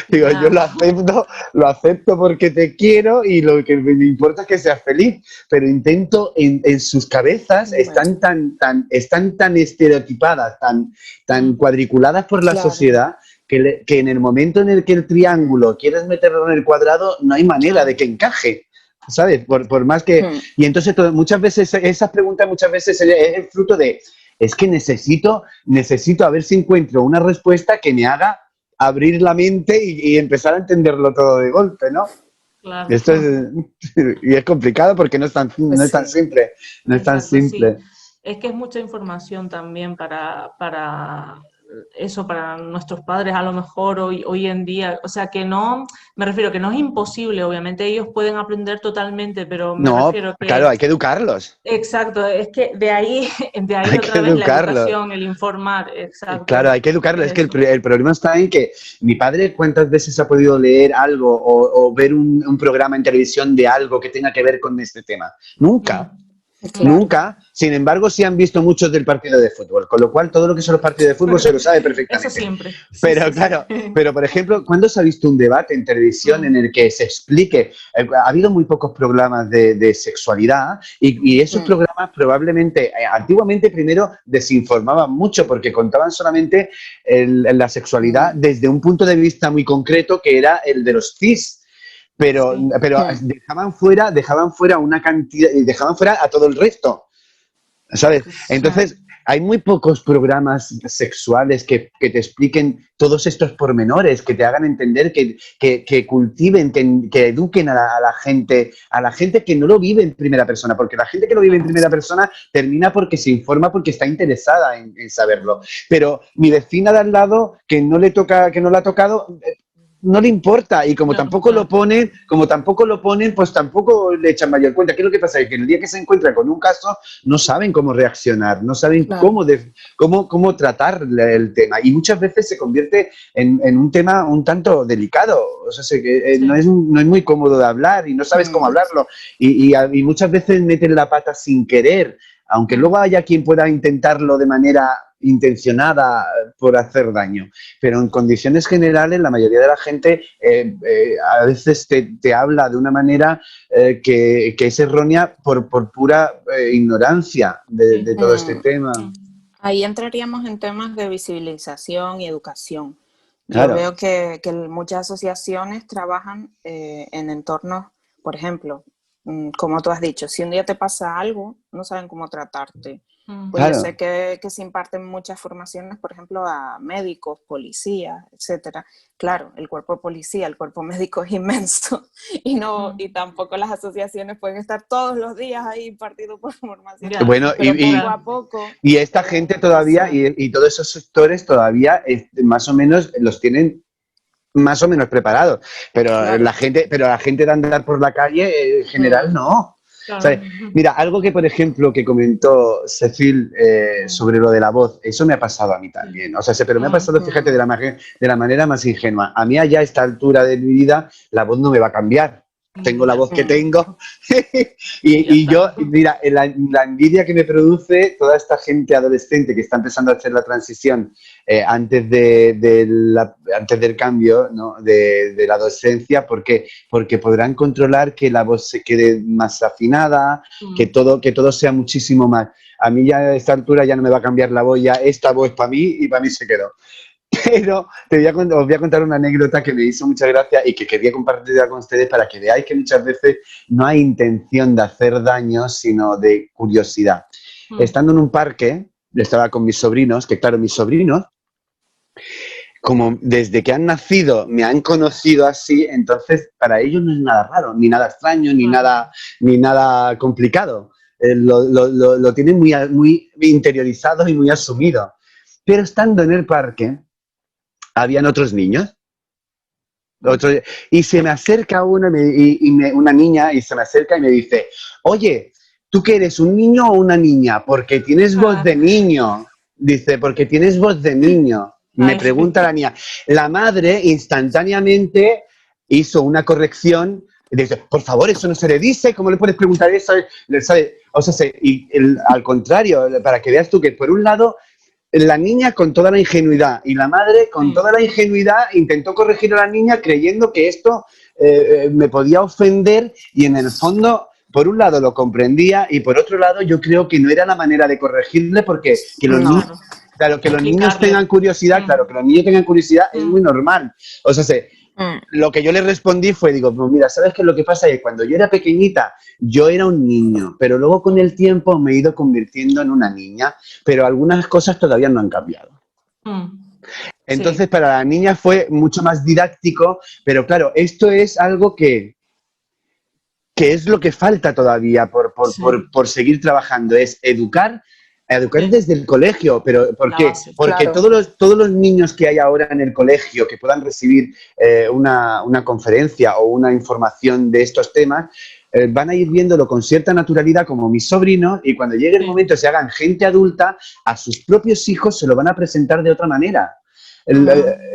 Digo, yo Ya, lo acepto porque te quiero y lo que me importa es que seas feliz, pero intento en sus cabezas Bueno, están tan estereotipadas, tan cuadriculadas por la claro, sociedad que en el momento en el que el triángulo quieres meterlo en el cuadrado, no hay manera de claro. que encaje. ¿Sabes? Por más que... Y entonces muchas veces, esas preguntas muchas veces es el fruto de, es que necesito a ver si encuentro una respuesta que me haga abrir la mente y empezar a entenderlo todo de golpe, ¿no? Claro. Esto es, y es complicado porque no pues es tan sí. simple, no es tan Exacto, sí. simple. Es que es mucha información también para eso para nuestros padres a lo mejor hoy en día. O sea, que no, me refiero que no es imposible, obviamente ellos pueden aprender totalmente, pero me No, refiero claro, que, hay que educarlos. exacto, es que de ahí Hay que otra vez la educarlos. educación, el informar, Claro, exacto, hay que educarlo. Es es que eso. el problema está en que mi padre cuántas veces ha podido leer algo o ver un programa en televisión de algo que tenga que ver con este tema. Nunca. Mm, mm. Claro. Nunca. Sin embargo, sí han visto muchos del partido de fútbol, con lo cual todo lo que son los partidos de fútbol se lo sabe Eso perfectamente. siempre, sí, Pero sí, sí. claro, pero por ejemplo, ¿cuándo se ha visto un debate en televisión en Mm, el que se explique? Ha habido muy pocos programas de sexualidad y esos Mm. programas probablemente, antiguamente primero desinformaban mucho porque contaban solamente la sexualidad Mm. desde un punto de vista muy concreto que era el de los cis. Pero, sí. pero Mm. dejaban fuera una cantidad, y dejaban fuera a todo el resto. ¿Sabes? Pues, Mm. Entonces, hay muy pocos programas sexuales que te expliquen todos estos pormenores, que te hagan entender, que cultiven, que eduquen a la gente que no lo vive en primera persona, porque la gente que lo vive en claro. primera persona termina porque se informa, porque está interesada en saberlo. Pero mi vecina de al lado, que no le toca, que no le ha tocado, no le importa y No, claro. como tampoco lo ponen, pues tampoco le echan mayor cuenta. ¿Qué es lo que pasa? Que el día que se encuentran con un caso no saben cómo reaccionar, no saben Claro. cómo tratar el tema y muchas veces se convierte en un tema un tanto delicado, o sea, Sí. no es muy cómodo de hablar y no sabes cómo Mm. hablarlo y muchas veces meten la pata sin querer, aunque luego Mm, haya quien pueda intentarlo de manera intencionada por hacer daño. Pero en condiciones generales, la mayoría de la gente a veces te habla de una manera que es errónea por pura ignorancia sí. de todo este Mm. tema. Mm, Ahí entraríamos en temas de visibilización y educación. Yo Claro, veo que muchas asociaciones trabajan en entornos, por ejemplo, como tú has dicho, si un día te pasa algo, no saben cómo tratarte. mm, Pues yo sé claro. que se imparten muchas formaciones, por ejemplo, a médicos, policías, etcétera. Claro, el cuerpo de policía, el cuerpo médico es inmenso y mm. tampoco las asociaciones pueden estar todos los días ahí impartidos por formaciones, Ya, Bueno, pero poco claro. a poco y esta pueden gente todavía iniciar. y todos esos sectores todavía más o menos los tienen más o menos preparados, Claro. pero la gente de andar por la calle en general Mm. no. O Claro. sea, mira, algo que por ejemplo que comentó Cecil Mm, sobre lo de la voz, eso me ha pasado a mí sí. también. O sea, pero me ha Mm, pasado, fíjate, Mm. de la manera más ingenua. A mí allá a esta altura de mi vida la voz no me va a cambiar. Tengo la ya, voz que Mm. tengo y ya y yo, está. mira, la envidia que me produce toda esta gente adolescente que está empezando a hacer la transición antes del cambio, ¿no? de la adolescencia, porque podrán controlar que la voz se quede más afinada, Mm, que todo sea muchísimo más. A mí ya a esta altura ya no me va a cambiar la voz, ya esta voz para mí y para mí se quedó. Pero os voy a contar una anécdota que me hizo mucha gracia y que quería compartirla con ustedes para que veáis que muchas veces no hay intención de hacer daño, sino de curiosidad. mm, Estando en un parque, estaba con mis sobrinos, que claro, mis sobrinos como desde que han nacido me han conocido así, entonces para ellos no es nada raro, ni nada extraño, claro. ni nada complicado. Lo tienen muy interiorizado y muy asumido. Pero estando en el parque, habían otros niños. Mm, Otro, y se me acerca uno una niña y se me acerca y me dice, oye, ¿tú qué eres, un niño o una niña? Porque tienes voz ah, de niño. Dice, porque tienes voz de niño. Me ay, pregunta la niña. La madre instantáneamente hizo una corrección. Dice, por favor, eso no se le dice. ¿Cómo le puedes preguntar eso? ¿Sabe? O sea, al contrario, para que veas tú que por un lado la niña con toda la ingenuidad y la madre con sí, toda la ingenuidad intentó corregir a la niña creyendo que esto me podía ofender y en el fondo, por un lado lo comprendía y por otro lado yo creo que no era la manera de corregirle porque que los niños, No. claro. claro, que los niños tengan Explicarle. curiosidad, claro, Mm, que los niños tengan curiosidad es muy mm, normal. O sea, Mm. lo que yo le respondí fue, digo, pues mira, ¿sabes qué es lo que pasa? Que cuando yo era pequeñita, yo era un niño, pero luego con el tiempo me he ido convirtiendo en una niña, pero algunas cosas todavía no han cambiado. mm, Entonces, sí, para la niña fue mucho más didáctico, pero claro, esto es algo que es lo que falta todavía sí, por seguir trabajando, es educar, Educar desde el colegio, pero ¿por La qué? base. Porque Claro. todos los niños que hay ahora en el colegio que puedan recibir una conferencia o una información de estos temas, van a ir viéndolo con cierta naturalidad como mis sobrinos y cuando llegue el Sí. momento se hagan gente adulta, a sus propios hijos se lo van a presentar de otra manera.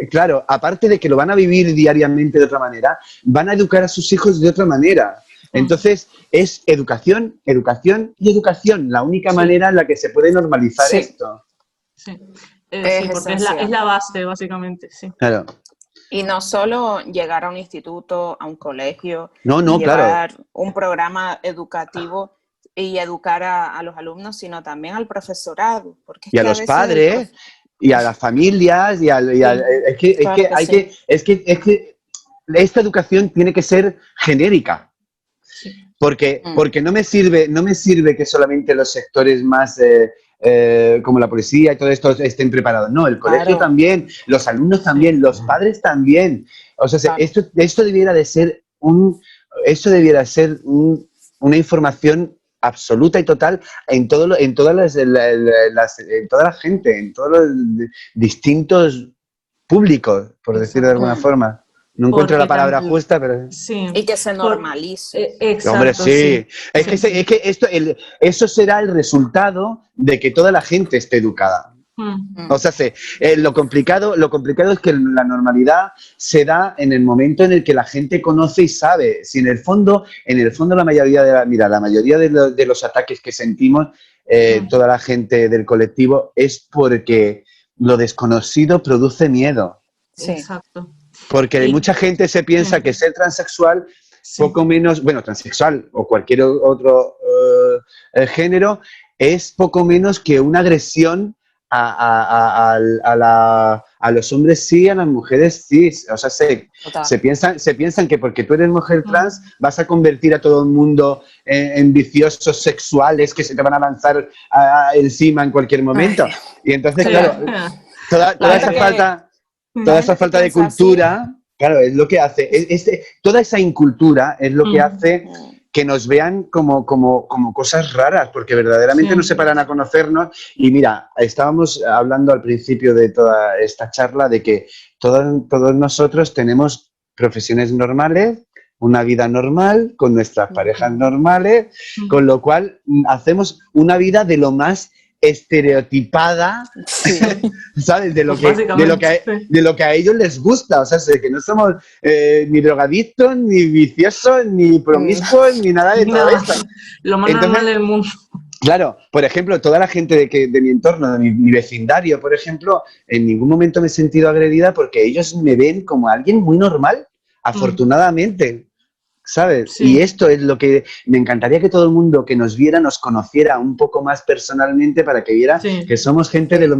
Claro, aparte de que lo van a vivir diariamente de otra manera, van a educar a sus hijos de otra manera. Entonces, es educación, educación y educación, la única Sí, manera en la que se puede normalizar Sí, esto. sí. es Sí, porque es la esencial. base, básicamente, sí. Claro. Y no solo llegar a un instituto, a un colegio No, y no, claro. llevar un programa educativo y educar a los alumnos, sino también al profesorado, porque es Y a que a los veces padres, y a las familias, Sí, claro que sí. es que esta educación tiene que ser genérica. sí. Porque no me sirve que solamente los sectores más como la policía y todo esto estén preparados. No, el colegio Claro, también, los alumnos Sí. también, los padres también. O sea, claro. esto debiera de ser una información absoluta y total en en todas en toda la gente, en todos los distintos públicos, por decirlo de Exacto. alguna forma. No encuentro la Porque palabra justa, pero sí, Y que se por, normalice. hombre, exacto, sí. sí, sí. Es que eso será el resultado de que toda la gente esté educada. Mm, O sea, lo complicado es que la normalidad se da en el momento en el que la gente conoce y sabe. Si en el fondo la mayoría la mayoría de los ataques que sentimos mm, toda la gente del colectivo es porque lo desconocido produce miedo. Sí, exacto. Porque Y mucha gente se piensa sí, que ser transexual sí, poco menos, bueno, transexual o cualquier otro género, es poco menos que una agresión a los hombres sí, a las mujeres sí. O sea, total. se piensan que porque tú eres mujer mm, trans vas a convertir a todo el mundo en viciosos sexuales que se te van a lanzar encima en cualquier Ay, momento. Dios. Y entonces, sí. claro, La toda gente esa que, la toda esa gente que falta de piensa así, cultura, claro, es lo que hace, toda esa incultura es lo que Mm, hace que nos vean como cosas raras, porque verdaderamente no sí, se paran a conocernos. Y mira, estábamos hablando al principio de toda esta charla de que todos nosotros tenemos profesiones normales, una vida normal, con nuestras parejas ujú, normales, mm, con lo cual hacemos una vida de lo más estereotipada, sí, ¿sabes? pues básicamente, sí. De lo que a ellos les gusta, o sea, que no somos ni drogadictos, ni viciosos, ni no, promiscuos, ni nada de todo Nada, esto. lo más normal Entonces, del mundo. claro, por ejemplo, toda la gente de mi entorno, de mi vecindario, por ejemplo, en ningún momento me he sentido agredida porque ellos me ven como alguien muy normal, Mm, afortunadamente. ¿Sabes? Y sí, esto es lo que me encantaría que todo el mundo que nos viera nos conociera un poco más personalmente para que viera sí, que somos gente de sí.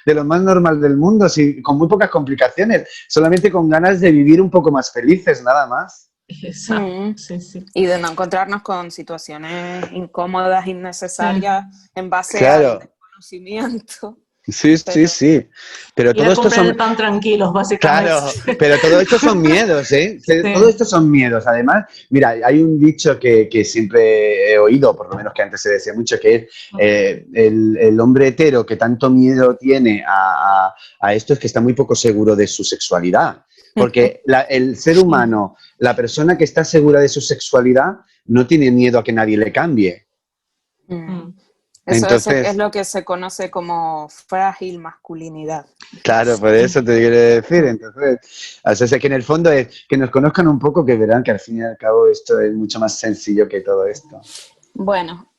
de lo más normal del mundo, con muy pocas complicaciones, solamente con ganas de vivir un poco más felices, nada más. exacto, Mm. sí, sí, Y de no encontrarnos con situaciones incómodas, sí. innecesarias, en base al Claro, desconocimiento. sí, sí, Pero sí. Pero Ir todo a esto comprar el son, pan tranquilos, básicamente. claro, pero todo esto son miedos, ¿eh? Todo Sí. esto son miedos. Además, mira, hay un dicho que siempre he oído, por lo menos que antes se decía mucho, que es el hombre hetero que tanto miedo tiene a esto es que está muy poco seguro de su sexualidad. Porque el ser Sí. humano, la persona que está segura de su sexualidad, no tiene miedo a que nadie le cambie. mm, Mm. es Entonces, lo que se conoce como frágil masculinidad. claro, por Sí. eso te quiero decir. Entonces, o sea, que en el fondo es que nos conozcan un poco, que verán que al fin y al cabo esto es mucho más sencillo que todo esto. Bueno,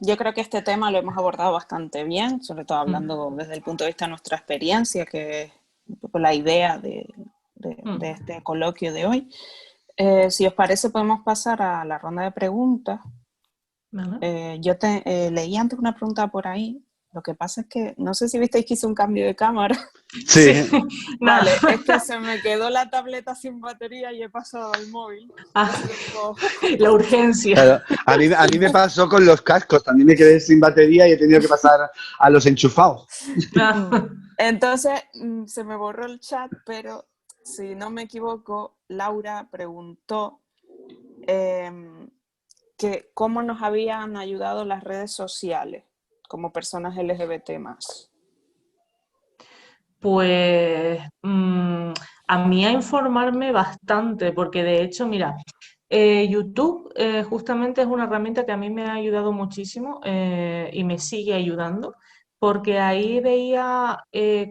yo creo que este tema lo hemos abordado bastante bien, sobre todo Mm. hablando desde el punto de vista de nuestra experiencia, que es un poco la idea de Mm. este coloquio de hoy. Si os parece, podemos pasar a la ronda de preguntas. Vale. Leí antes una pregunta por ahí. Lo que pasa es que no sé si visteis que hice un cambio de cámara. Sí, Sí, nada. Vale, es que se me quedó la tableta sin batería y he pasado al móvil. Ah, Entonces tengo... la urgencia. claro. A mí me pasó con los cascos, también me quedé sin batería y he tenido que pasar a los enchufados. Ah, Entonces se me borró el chat, pero si no me equivoco, Laura preguntó que cómo nos habían ayudado las redes sociales como personas LGBT más? Pues a mí a informarme bastante, porque de hecho, mira, YouTube justamente es una herramienta que a mí me ha ayudado muchísimo y me sigue ayudando, porque ahí veía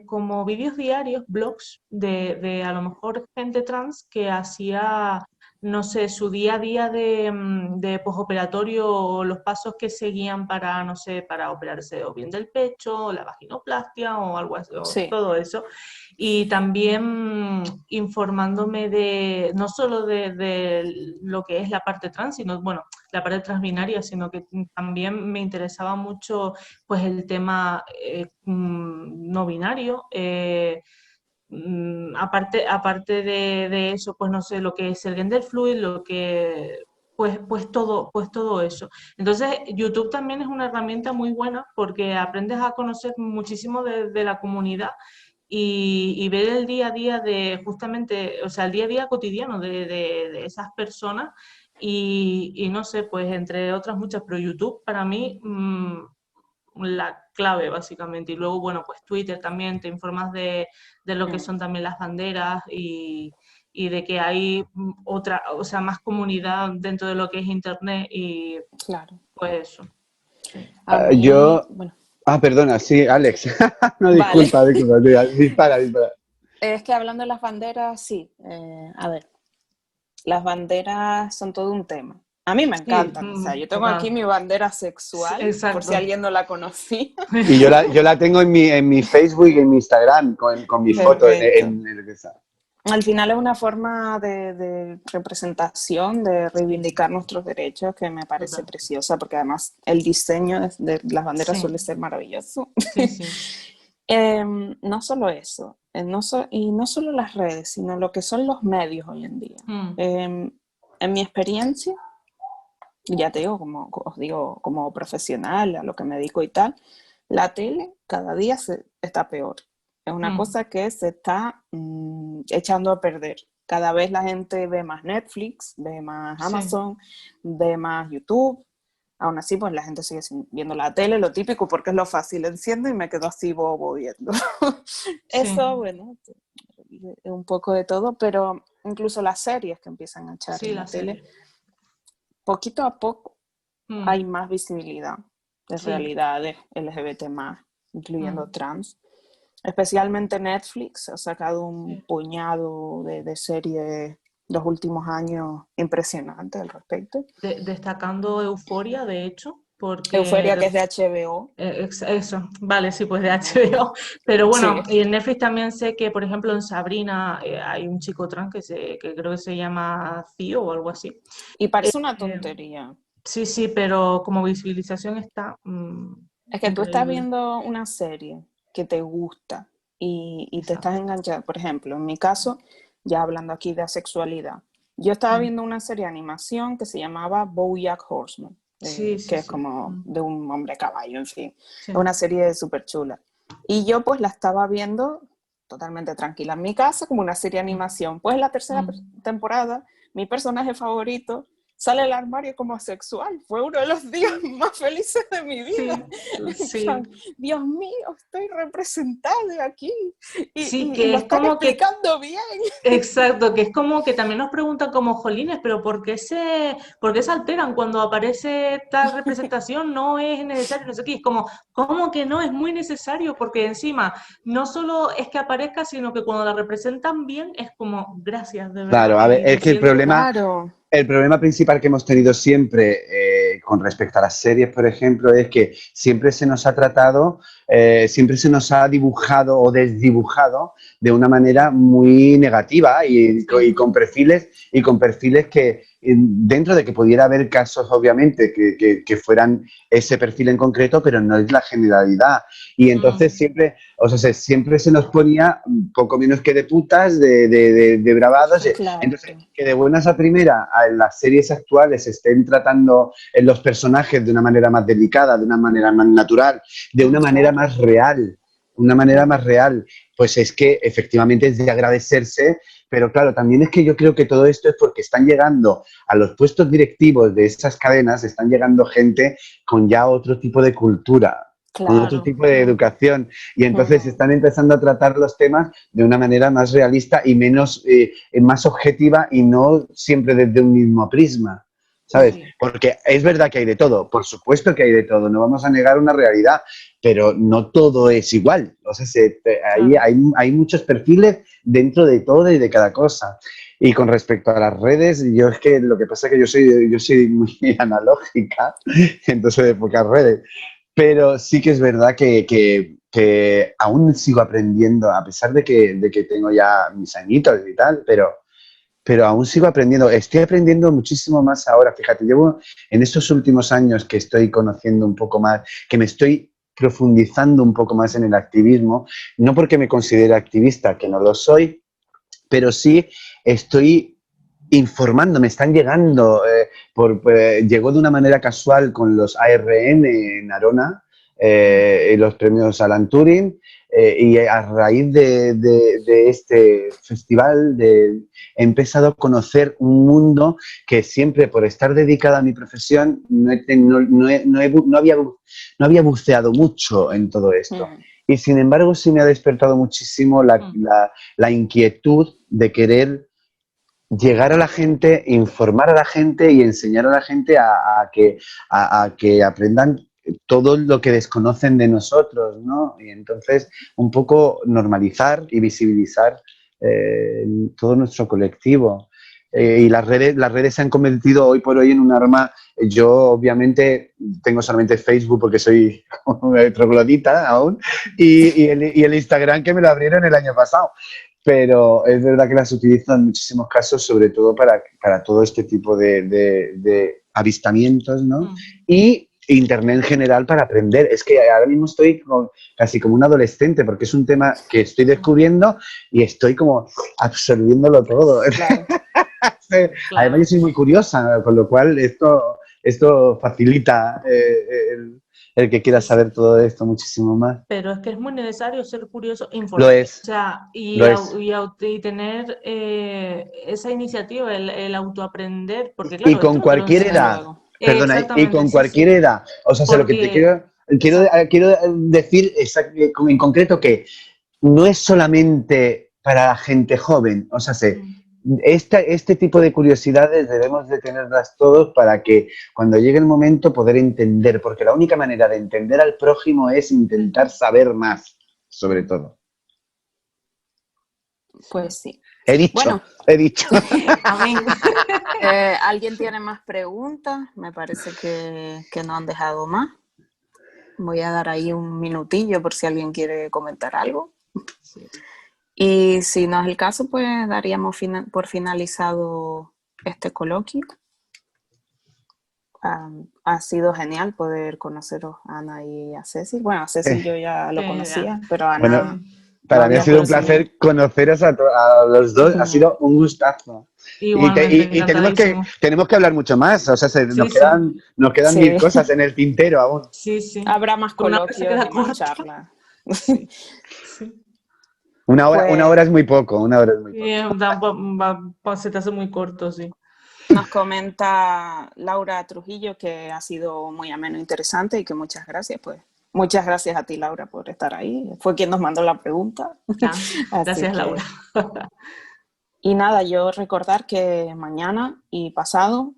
como vídeos diarios, blogs de a lo mejor gente trans que hacía, no sé, su día a día de posoperatorio o los pasos que seguían para, no sé, para operarse o bien del pecho, o la vaginoplastia o algo así, o Sí, todo eso. Y también informándome de, no solo de lo que es la parte trans, sino, bueno, la parte transbinaria, sino que también me interesaba mucho pues el tema no binario. Aparte de eso, pues no sé, lo que es el gender fluid, lo que, pues todo eso. Entonces, YouTube también es una herramienta muy buena porque aprendes a conocer muchísimo de la comunidad y ver el día a día de justamente, o sea, el día a día cotidiano de esas personas y no sé, pues entre otras muchas, pero YouTube para mí la clave básicamente. Y luego, bueno, pues Twitter también te informas de lo que son también las banderas y de que hay otra, o sea, más comunidad dentro de lo que es Internet y claro. pues eso. Sí. A mí, Yo... bueno, Perdona, sí, Alex. No, vale. disculpa, tía. Dispara, dispara. Es que hablando de las banderas, sí. A ver, las banderas son todo un tema. A mí me Sí, encantan. O sea, yo tengo aquí total. mi bandera Sí, sexual, por si exacto. alguien no la conocía. Y yo la tengo en mi Facebook y en mi Instagram con mi foto Perfecto. en el que está. Al final es una forma de representación, de reivindicar nuestros derechos que me parece Total. preciosa, porque además el diseño de las banderas suele Sí, ser maravilloso. sí, sí. No solo eso, y no solo las redes, sino lo que son los medios hoy en día. Mm, En mi experiencia, ya te digo, como os digo, como profesional, a lo que me dedico y tal, la tele cada día está peor. Es una mm, cosa que se está echando a perder. Cada vez la gente ve más Netflix, ve más sí, Amazon, ve más YouTube. Aún así, pues la gente sigue viendo la tele, lo típico, porque es lo fácil. Enciendo y me quedo así bobo viendo. sí, Eso, bueno, un poco de todo, pero incluso las series que empiezan a echar sí, en la la tele, serie. poquito a poco hay Mm, más visibilidad de sí. realidades LGBT más, incluyendo Mm, trans. Especialmente Netflix ha sacado un sí. puñado de series los últimos años impresionantes al respecto. Destacando Euforia, de hecho, porque Euforia, que es de HBO. eso, vale, sí, pues de HBO. Pero Sí, bueno, y en Netflix también sé que, por ejemplo, en Sabrina hay un chico trans que creo que se llama Cío o algo así. y parece una Eh, tontería. sí, sí, pero como visibilización está Es que tú estás increíble. viendo una serie que te gusta y te estás Exacto. enganchando. Por ejemplo, en mi caso, ya hablando aquí de asexualidad, yo estaba Mm. viendo una serie de animación que se llamaba BoJack Horseman, Sí, que sí, es sí. como Mm, de un hombre caballo, en fin. sí. Es una serie súper chula. Y yo pues la estaba viendo totalmente tranquila en mi casa, como una serie de Mm, animación. Pues en la tercera mm. temporada, mi personaje favorito sale al armario como asexual. Fue uno de los días más felices de mi vida. Sí, En sí. plan, Dios mío, estoy representada aquí Sí, y que lo es están como que explicando bien. exacto, que es como que también nos preguntan como jolines, pero por qué se alteran cuando aparece tal representación? No es necesario, no sé qué. Es como, ¿cómo que no? Es muy necesario, porque encima no solo es que aparezca, sino que cuando la representan bien es como, gracias, de verdad. Claro, a ver, Y es me que siento. Claro, el problema principal que hemos tenido siempre con respecto a las series, por ejemplo, es que siempre se nos ha tratado, siempre se nos ha dibujado o desdibujado de una manera muy negativa Sí, y con perfiles que dentro de que pudiera haber casos, obviamente, que fueran ese perfil en concreto, pero no es la generalidad. Y entonces mm, siempre, o sea, siempre se nos ponía poco menos que de putas, de bravados. Entonces, claro. que de buenas a primera en las series actuales se estén tratando en los personajes de una manera más delicada, de una manera más natural, de una manera Claro, más real, pues es que efectivamente es de agradecerse, pero claro, también es que yo creo que todo esto es porque están llegando a los puestos directivos de esas cadenas, están llegando gente con ya otro tipo de cultura. con otro Claro. tipo de educación. Y entonces están empezando a tratar los temas de una manera más realista y menos, más objetiva y no siempre desde un mismo prisma, ¿sabes? Sí. Porque es verdad que hay de todo, por supuesto que hay de todo, no vamos a negar una realidad, pero no todo es igual. O sea, ahí Claro. hay muchos perfiles dentro de todo y de cada cosa. Y con respecto a las redes, yo es que lo que pasa es que yo soy muy analógica, entonces de pocas redes. Pero sí que es verdad que aún sigo aprendiendo, a pesar de que tengo ya mis añitos y tal, pero aún sigo aprendiendo. Estoy aprendiendo muchísimo más ahora. Fíjate, llevo en estos últimos años que estoy conociendo un poco más, que me estoy profundizando un poco más en el activismo, no porque me considere activista, que no lo soy, pero sí estoy informando, me están llegando, llegó de una manera casual con los ARN en Arona, los premios Alan Turing, y a raíz de este festival he empezado a conocer un mundo que siempre, por estar dedicada a mi profesión, no había buceado mucho en todo esto. Y sin embargo, sí me ha despertado muchísimo la inquietud de querer llegar a la gente, informar a la gente y enseñar a la gente a que aprendan todo lo que desconocen de nosotros, ¿no? Y entonces un poco normalizar y visibilizar todo nuestro colectivo. Y las redes se han convertido hoy por hoy en un arma. Yo obviamente tengo solamente Facebook porque soy troglodita aún y el Instagram que me lo abrieron el año pasado. Pero es verdad que las utilizo en muchísimos casos, sobre todo para todo este tipo de avistamientos, ¿no? Y Internet en general para aprender. Es que ahora mismo estoy casi como un adolescente, porque es un tema que estoy descubriendo y estoy como absorbiéndolo todo. Claro. Además, yo soy muy curiosa, con lo cual esto facilita el que quiera saber todo esto muchísimo más. Pero es que es muy necesario ser curioso, Lo informarse, es, o sea, lo es. y tener esa iniciativa, el autoaprender, porque Y claro, esto con no te lo cualquier enseñan. edad, Luego. perdona, y Exactamente, con sí, cualquier sí. edad. O sea, lo que te Porque, exacto. quiero decir en concreto que no es solamente para la gente joven. O sea, este tipo de curiosidades debemos de tenerlas todos para que cuando llegue el momento poder entender, porque la única manera de entender al prójimo es intentar saber más, sobre todo. Pues sí. He dicho, Bueno. he dicho. Amén. ¿Alguien tiene más preguntas? Me parece que no han dejado más. Voy a dar ahí un minutillo por si alguien quiere comentar algo. Sí. Y si no es el caso, pues daríamos por finalizado este coloquio. Ha sido genial poder conoceros a Ana y a Ceci. Bueno, a Ceci yo ya lo conocía, pero a Ana Bueno, no para mí ha había sido un conocido. placer conoceros a los dos, ha sido un gustazo. Igualmente, Y encantadísimo. tenemos que hablar mucho más, o sea, Sí, sí. nos quedan Sí. 1000 cosas en el tintero aún. Sí, sí. Habrá más Una vez se coloquios queda y más corta. charlas. Sí. Sí. Una Pues hora es muy poco, una hora es muy poco. Se te hace muy corto, sí. nos comenta Laura Trujillo que ha sido muy ameno e interesante y que muchas gracias, pues. Muchas gracias a ti, Laura, por estar ahí. Fue quien nos mandó la pregunta. Gracias, Laura. Y nada, yo recordar que mañana y pasado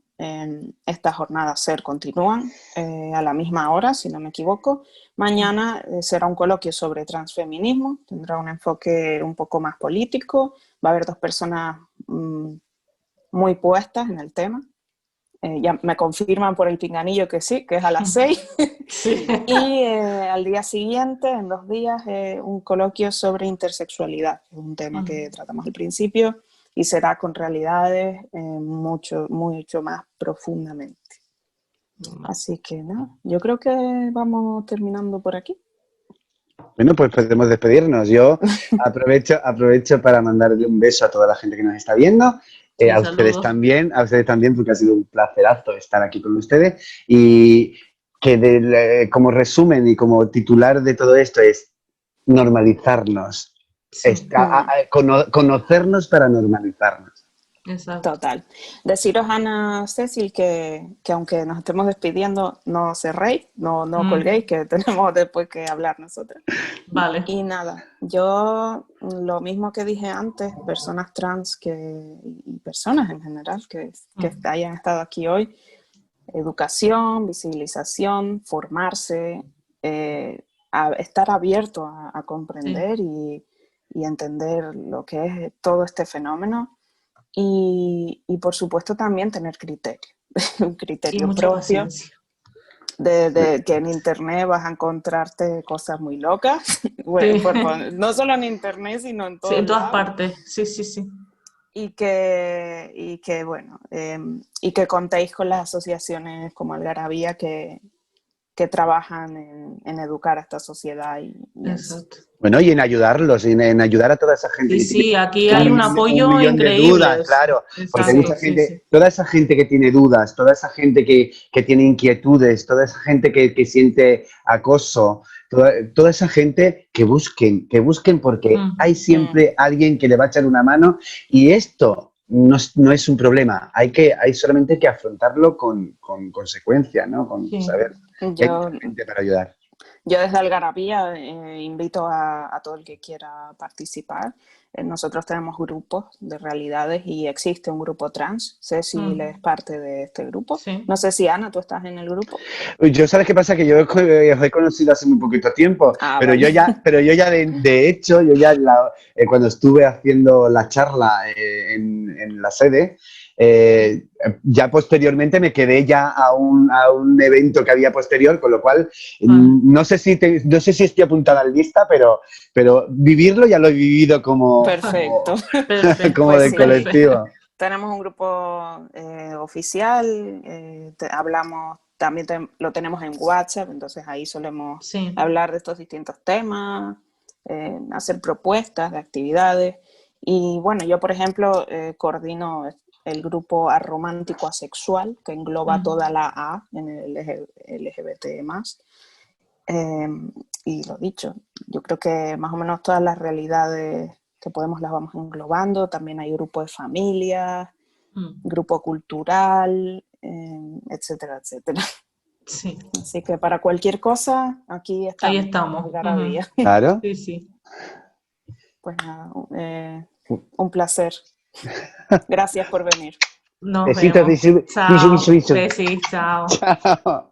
estas jornadas SER continúan a la misma hora, si no me equivoco. Mañana será un coloquio sobre transfeminismo, tendrá un enfoque un poco más político. Va a haber dos personas muy puestas en el tema. Ya me confirman por el pinganillo que sí, que es a las 6. Sí. Y al día siguiente, en 2 días, un coloquio sobre intersexualidad, que es un tema que tratamos al principio y será con realidades mucho más profundamente. Así que nada, yo creo que vamos terminando por aquí. Bueno, pues podemos despedirnos. Yo aprovecho para mandarle un beso a toda la gente que nos está viendo. Sí, a ustedes también, porque ha sido un placerazo estar aquí con ustedes. Y que como resumen y como titular de todo esto es normalizarnos. Sí. Conocernos para normalizarnos. Exacto. Total. Deciros, Ana, Cecil, que aunque nos estemos despidiendo, no cerréis, no colguéis, que tenemos después que hablar nosotras. Vale. Y nada, yo lo mismo que dije antes, personas trans y personas en general que hayan estado aquí hoy, educación, visibilización, formarse, estar abierto a comprender y entender lo que es todo este fenómeno. Y por supuesto también tener criterio, un Y criterio mucha propio, paciencia. de que en internet vas a encontrarte cosas muy locas, bueno, Sí. no solo en internet, sino en Sí, todos en todas lados, partes. Sí, sí, sí. y que bueno, y que contéis con las asociaciones como Algarabía que trabajan en educar a esta sociedad y Exacto. Bueno, y en ayudarlos, en ayudar a toda esa gente Sí, que tiene sí, aquí claro, hay un un apoyo millón de increíble. dudas, claro, porque hay Exacto, mucha sí, sí. gente, toda esa gente que tiene dudas, toda esa gente que tiene inquietudes, toda esa gente que siente acoso, toda esa gente que busquen porque hay siempre alguien que le va a echar una mano y esto no es un problema, hay solamente que afrontarlo con consecuencia, ¿no? Con Sí. saber que hay yo mucha gente para ayudar. Yo desde Algarabía invito a todo el que quiera participar. Nosotros tenemos grupos de realidades y existe un grupo trans. Cecil es parte de este grupo. Sí. No sé si, Ana, tú estás en el grupo. Yo, ¿sabes qué pasa? Que yo os he conocido hace muy poquito tiempo, pero Vale. yo ya de hecho, cuando estuve haciendo la charla en la sede, ya posteriormente me quedé ya a un evento que había posterior, con lo cual no sé si estoy apuntada en lista, pero vivirlo ya lo he vivido Perfecto. Perfecto. como Pues de sí. colectivo. Tenemos un grupo oficial, hablamos, también lo tenemos en WhatsApp, entonces ahí solemos hablar de estos distintos temas, hacer propuestas de actividades. Y bueno, yo por ejemplo coordino el grupo Aromántico Asexual, que engloba toda la A en el LGBT+. Y lo dicho, yo creo que más o menos todas las realidades que podemos las vamos englobando. También hay grupo de familias, grupo cultural, etcétera, etcétera. Sí. Así que para cualquier cosa, aquí estamos. Ahí estamos. Algarabía. Claro. Sí, sí. Pues nada, un placer. Gracias por venir. Nos Besitos, vemos. besos, Chao. besos. Besis, chao. Chao.